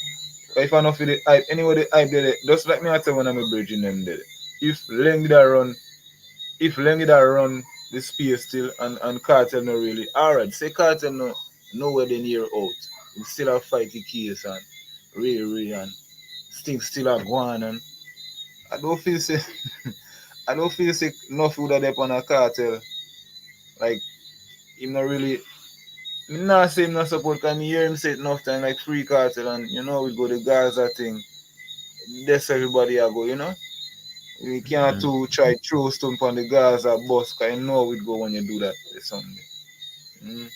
But if I not feel the hype, anyway, the hype there, just like me, I tell when I'm a bridge in them there. If Lengy that run, if Lengy that run the space still and Cartel no really, alright, say Cartel no nowhere they near out. We still have fight the case and really and things still are going and I don't feel say I don't feel say nothing would have up on a cartel. Like him not really me not say him not support because me hear him say it enough time like free cartel and you know we go the Gaza thing. That's everybody I go, you know. We can't mm, too try throw stone on the Gaza bus because I know it go when you do that or something. Mm.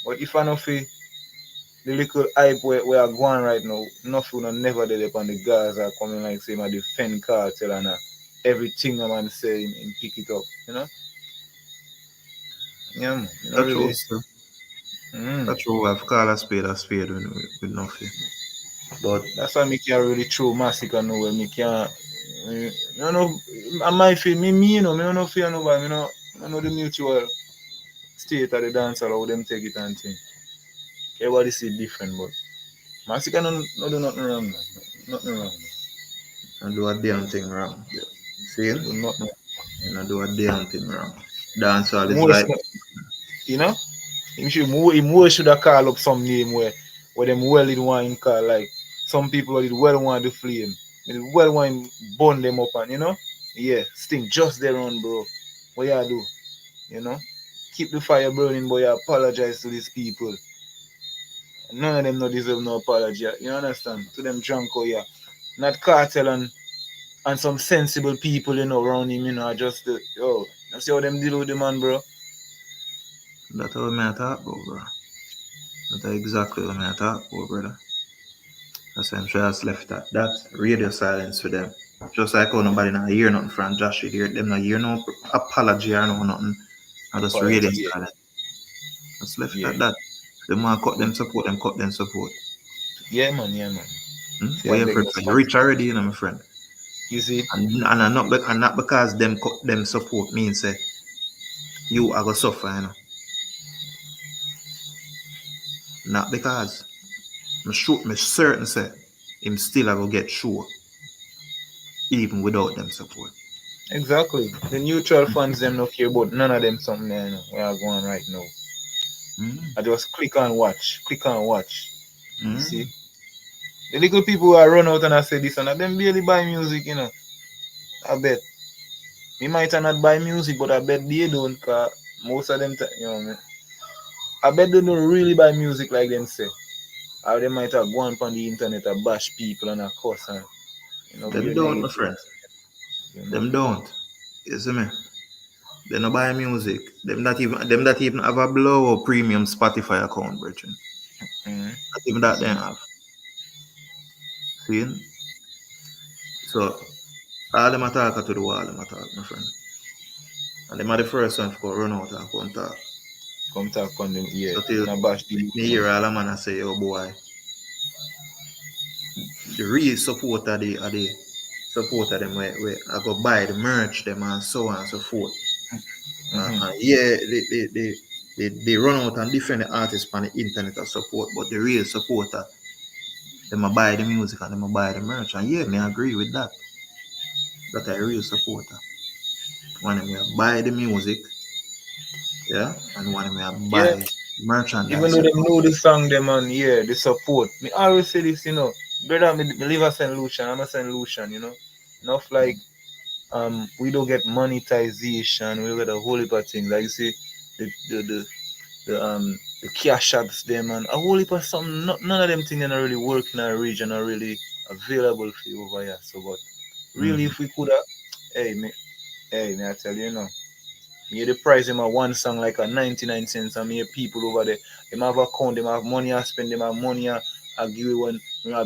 But if I know feel the little hype where I go on right now, nothing will never did up on the Gaza coming like say my defend cartel and everything a man say him pick it up, you know? Yeah man, you know that's true really still. mm. That's true. I've called a spade with nothing. But That's why me can't really throw massacre nowhere. Me can't you know I might feel me you know, me don't know fear nobody, me know I know the mutual state of the dancer how them take it and thing. Everybody see it different but massacre no do nothing wrong man. Nothing wrong. Man. I do a damn thing wrong. See? Do nothing. And I do a damn thing wrong. Dancehall is More like should, you know? Him more should have call up some name where them well did want him call like some people did well want to flee him. They did well want him burn them up and you know? Yeah, sting just there on bro. What you do? You know? Keep the fire burning, boy. Apologize to these people. None of them no deserve no apology. You understand? To them drunk oh yeah. Not cartel and some sensible people, you know, around him, you know, just yo, you see how them deal with the man, bro. that's what I talk about, bro. That's exactly what I talk about, brother. That's why I'm sure just left that radio silence for them. Just like how nobody not hear nothing from Josh, you hear them not hear no apology or no nothing. I just radio Apology, yeah. silence. Just left Yeah. at that. Them want cut them support, them cut them support. Yeah, man, yeah, man. What Yeah, you big afraid no for? You spot. rich already, you know, my friend. You see? And not because them cut them support means say you are gonna suffer, you know. Not because me certain say him still I will get sure even without them support. Exactly. The neutral fans them no care about none of them something there, you know, we are going right now. Mm. I just click and watch. Click and watch. You see? Mm. The little people who are run out and I say this and that, them barely buy music, you know. I bet. We might not buy music, but I bet they don't, cause most of them, you know, I bet they don't really buy music like them say. Or they might have gone on the internet and bash people and a cuss and, you know, Them be don't, my negative, friend. you know. Them don't. You see me? They no buy music. Them that even have a blow or premium Spotify account, brethren. Mm-hmm. Not even that they See? have. See? So all them attack to the wall, them attack, my friend. And them are the first one to go run out and come talk. Come talk on them, yeah. So till And I bash the me hear all the man I say, oh boy, the real supporter they are the supporter them where I go buy the merch them and so on and so forth. mm-hmm. Yeah, they run out and defend the artists on the internet or support, but the real supporter, them a buy the music and them a buy the merch. And yeah, me agree with that. That a real supporter. One of them will buy the music, yeah, and one of them will Yeah. buy Even merchandise. though they know the song them and yeah, the support. Me always say this, you know. Brother, me live a St. Lucian, I'm a St. Lucian, you know. Enough like we don't get monetization, we don't get a whole heap of things. Like you see the cash apps them and a whole heap of something none of them things are really work in our region are really available for you over here. So but really Mm-hmm. if we could have hey me I tell you, you know. Me the price them a one song like a 99 cents and me people over there. Them have account, them have money I spend, them have money I give you one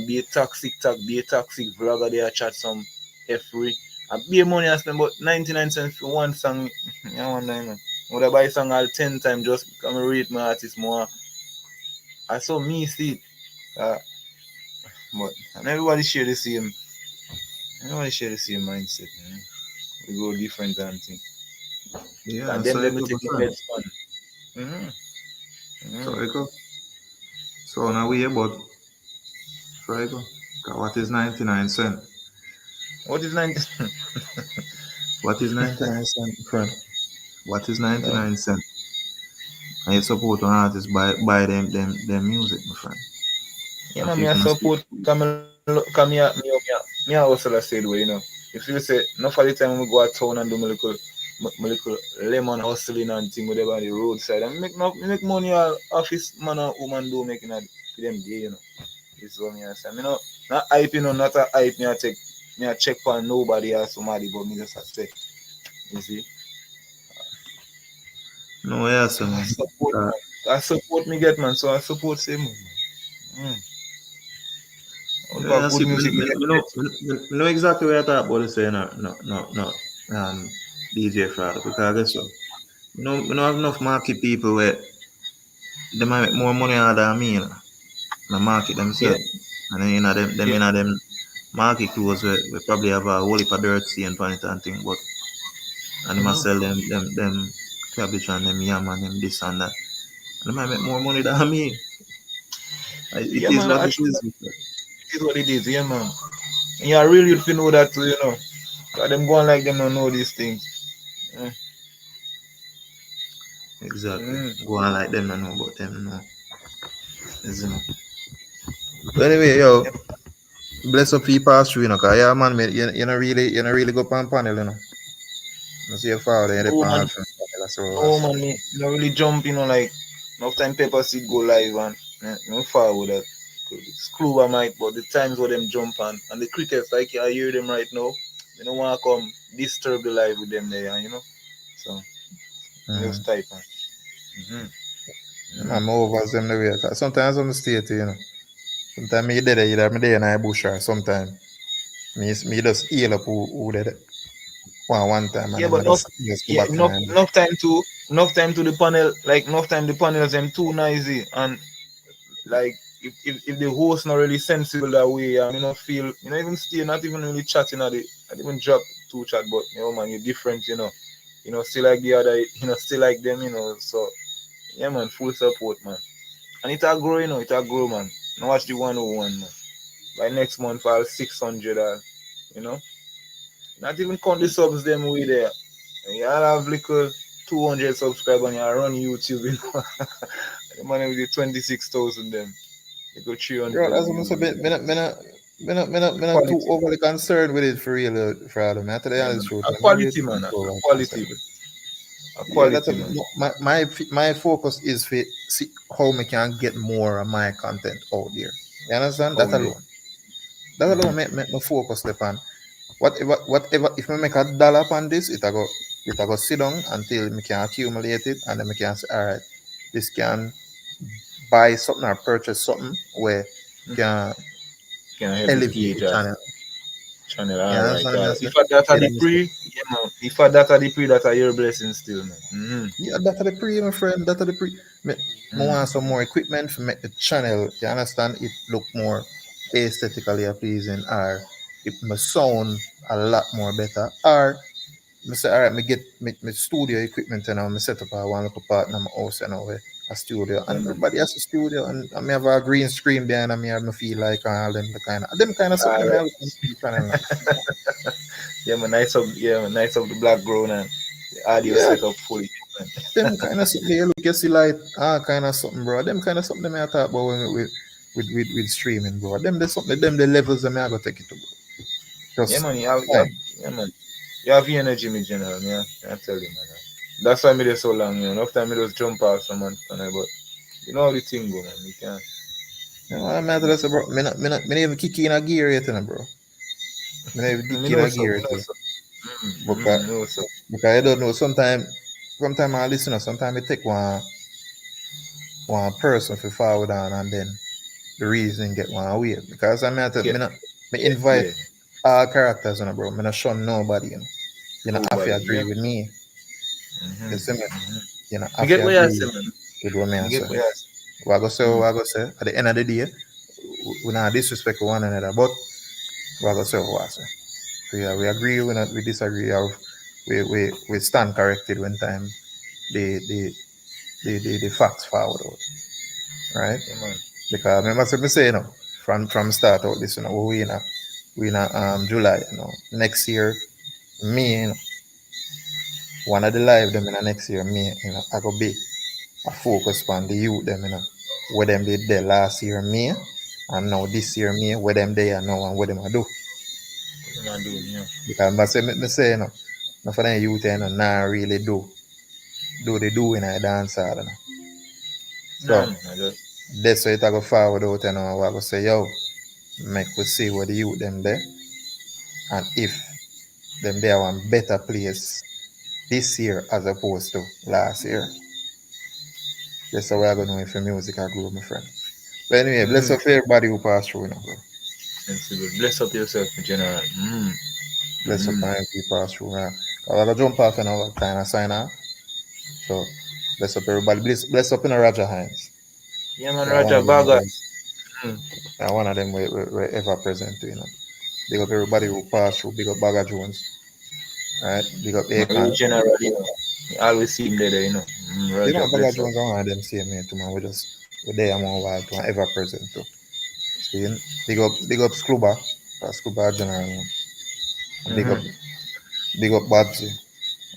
be a toxic vlogger there chat some free. I be money I spend but 99 cents for one song. Yeah, one time. Would I buy a song all 10 times just come and rate my artist more. I saw me see it. Uh, but and everybody share the same mindset, man. We go different and thing. Yeah, And so them it let me go, my take the friend. best fun. Mm-hmm. So Mm-hmm. it go. So now we about so it go. 'Cause what is 99 cent? What is 90? What is 99 cent, my friend? What is No. 99 cent? And you support an artist buy them music, my friend. Yeah, If man, you me I can see. support come me I also I said way, you know. If you say enough of the time we go out town and do my little lemon hustling and thing whatever on the roadside and make money all office man and woman do making it for them day, you know. This is what me I say. Me no not hype, you know, not a hype me I check for nobody or somebody but me just a say. You see? No, yes, I man. support Uh, man. I support me get man, so I support same man. Mm. All for yeah, good see, music me me know exactly what I thought about to say, no, DJ Fraud, because I guess so. We don't have enough market people where they might make more money out than me, you know. The market yeah, themselves. And then, yeah. them market clothes we probably have a whole heap of dirt stain on it and thing, but and they must Mm-hmm. sell them cabbage and them yam and them this and that. And they might make more money than me. It Yeah, is man, what it actually, is. it is what it is. Yeah, man. And yeah, really, if you know that too, you know. Cause them going like them don't know these things. Mm. Exactly. Mm. Go on like them, I know about them, no. Isn't it? But anyway, yo, Yep. bless up for you pass through, you know, cause yeah, man, you know really go pan panel, you know. I see your father in the No, panel man. from panel, so No, man. Me don't really jump, you know, like, enough time paper seed go live and no far with that. It's clue I might, but the times where them jump and the crickets, like I hear them right now, they don't want to come disturb the live with them there, you know. So, I mm. just type, man. Mm-hmm. Mm-hmm. I'm over them the way. 'Cause sometimes I'm stay to, you know. Sometimes me dead either me there in a bush or sometimes me just heal up who dead one time and Yeah, then but I just go yeah, back in the bush. enough time to the panel, like enough time the panels them too noisy and like if the host not really sensible that way, you know feel you know even still not even really chatting at it, not even drop two chat, but you know man, you're different, you know, still like the other, you know, still like them, you know. So yeah, man, full support, man. And it'll grow, it'll grow, man. Now watch the 101, man. By next month, I'll 600, you know. Not even count the subs them way there. Y'all have little 200 subscribers and you run YouTube, The man with the 26,000 them. They go 300 Bro, of that's the what I'm views. saying. Me not too Quality. overly concerned with it for real, for Adam. I tell you Yeah, honest man. truth. A I'm not really quality, too man. A over quality. concerned. A Yeah, that's quality, man. my focus is for see how we can get more of my content out there. You understand? Oh, That yeah. alone. That alone Mm-hmm. make me focus upon whatever if we make $1 upon this, it go sit down until we can accumulate it and then we can say, all right, this can buy something or purchase something where can Can help the elevate page the or channel. channel. You All right, understand all me? I right. say? If I data Yeah, the that me say. pre, yeah, man. If I data the pre, that are your blessing still, man. Mm-hmm. Yeah, that are the pre, my friend. That are the pre. Me, me Mm-hmm. want some more equipment to make the channel. You understand? It look more aesthetically pleasing, or it may sound a lot more better. Or I say, all right, me get me studio equipment and I set up a one little part in my house and over a studio. Yeah, And man. everybody has a studio and I may have a green screen behind me. I me feel like all them kind of something All them I right. look on the channel now. Yeah, man. Nice up the black grown and the audio Yeah, setup fully, man. them kind of something you look, you see like kind of something, bro. Them kind of something them I talk about when with streaming, bro. Them there's something them the levels them I go take it to, bro. Yeah, Just man. fine. Yeah, man. You have the energy, me general. Yeah, I tell you, man. That's why me there so long, Enough time me just jump off some man, but you know how the thing go, man. You can't. You know what I mean? That's bro. Me not even kick in a gear yet, you know, bro. Me not even Me kick in know a so. gear Me yet. know Eh. so. Because Me know so. because I don't know. Sometimes I listen. Sometimes I take one person for forward on, and then the reason get one way. Because I mean, Get, me invite yeah. all characters, you know, bro. Me not shun nobody, you know. You know, if you Nobody. agree Yeah. with me, you see me. You know, Me if get you what you agree say, man. with what me Me I get say. what you say. What I go say. At the end of the day, we not disrespect one another, but what I go say, what I say. So yeah, we agree, we disagree, or we stand corrected when time the the the facts forward out, right? Yeah, man. Because remember me say, from start out this, we in a July, next year, me, one of the live them in the next year, me, I go be a focus on the youth them, what them did there last year, me, and now this year, me, what them there now and what them I do. What am I doing? Yeah. Because me say, no for them youth, nah really do they do in a dance hall, Nah, So man. I just. that's why it I go forward out, I go say, yo, make we see what the youth them there, and if them there one better place this year as opposed to last year. That's how we're gonna know if your music I grow, my friend. But anyway, bless Mm-hmm. up for everybody who passed through, bro. Sensible. Bless up yourself, general. Bless up Mm. on everybody who passed through, man. I gotta jump off and I'll kind of sign off. So bless up everybody. Bless up in a Roger Hines. Yeah, man. Yeah, one Roger of them, Bagas. Mm. yeah, one of them we ever present to, Big up everybody who passed through. Big up Bagger Jones. All right. Big up Man, we Akon. general, You always see him there. Roger, Bagger bless up. Jones are one of them same here too, man. We're there one while to ever present too. See, big up Scruba. Scruba General. And Mm-hmm. big up Babsy.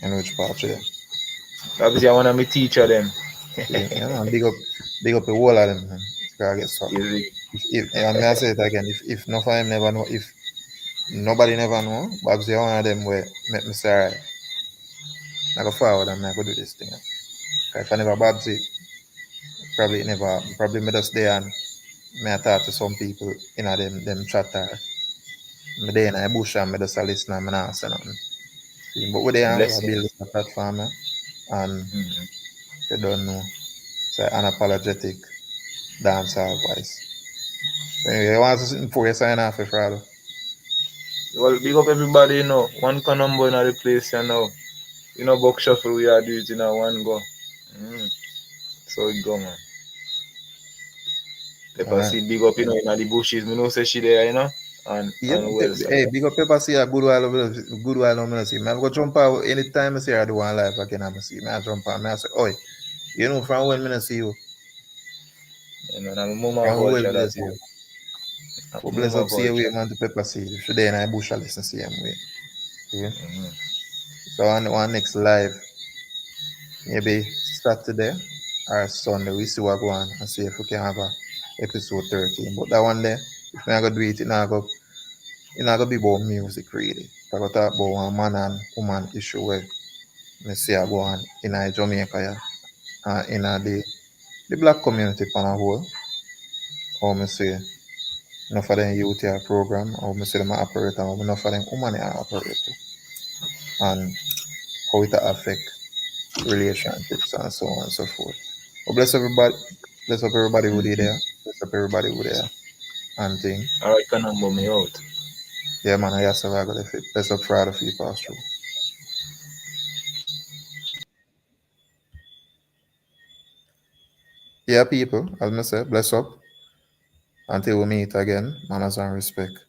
And which part there. Obviously, I want to be teacher them. See, man, big up the whole of them, man. Gotta get so. Easy. If I may say it again, if no for him never know, if nobody never know, Babsy one of them where make me say, all right, I go forward and I go do this thing. If I never Babsy, probably it never happen. Probably me just there and me I talk to some people in a them chatter. Me there in a bush and me just a listen and me not say nothing. See, but we there we are Blessing. building a platform, and Mm-hmm. you don't know. It's an unapologetic dancehall voice. So anyway, you want to sit before you sign off, Frado? Well, big up everybody, One can number in the place, Buck shuffle, we are doing it in a one go. Mm. So it go, man. All Pepper right. seed, big up, in the bushes. Me know say she there, Yeah, And well, so, hey, big up Pepper see a good while I'm see. Man, go jump out anytime I see her do one live again. I'm see. Man, I jump out. Man, I say, oi, you know from when I see you. man, I'm a mama And we will culture that bless you. up. I'm We a bless mama up see away culture. man to pepper seed. If you there in a bush a listen same way. See? Mm-hmm. So on next live, maybe Saturday or Sunday, we see what go on and see if we can have a episode 13. But that one there, if we are gonna do it, it not gonna be about music really. I gonna talk about one man and woman issue where me see I go on in a Jamaica, yeah, in a the black community pan a whole. How me say enough of them youth here program, how me see them operate, and how enough of them woman here operate too. And how it affect relationships and so on and so forth. But bless up everybody who did there, bless up everybody who there and thing. All right, can number me out. Yeah man, I guess I got to fit. Bless up Friday for you pass through. Yeah people, as I say, bless up until we meet again, manners and respect.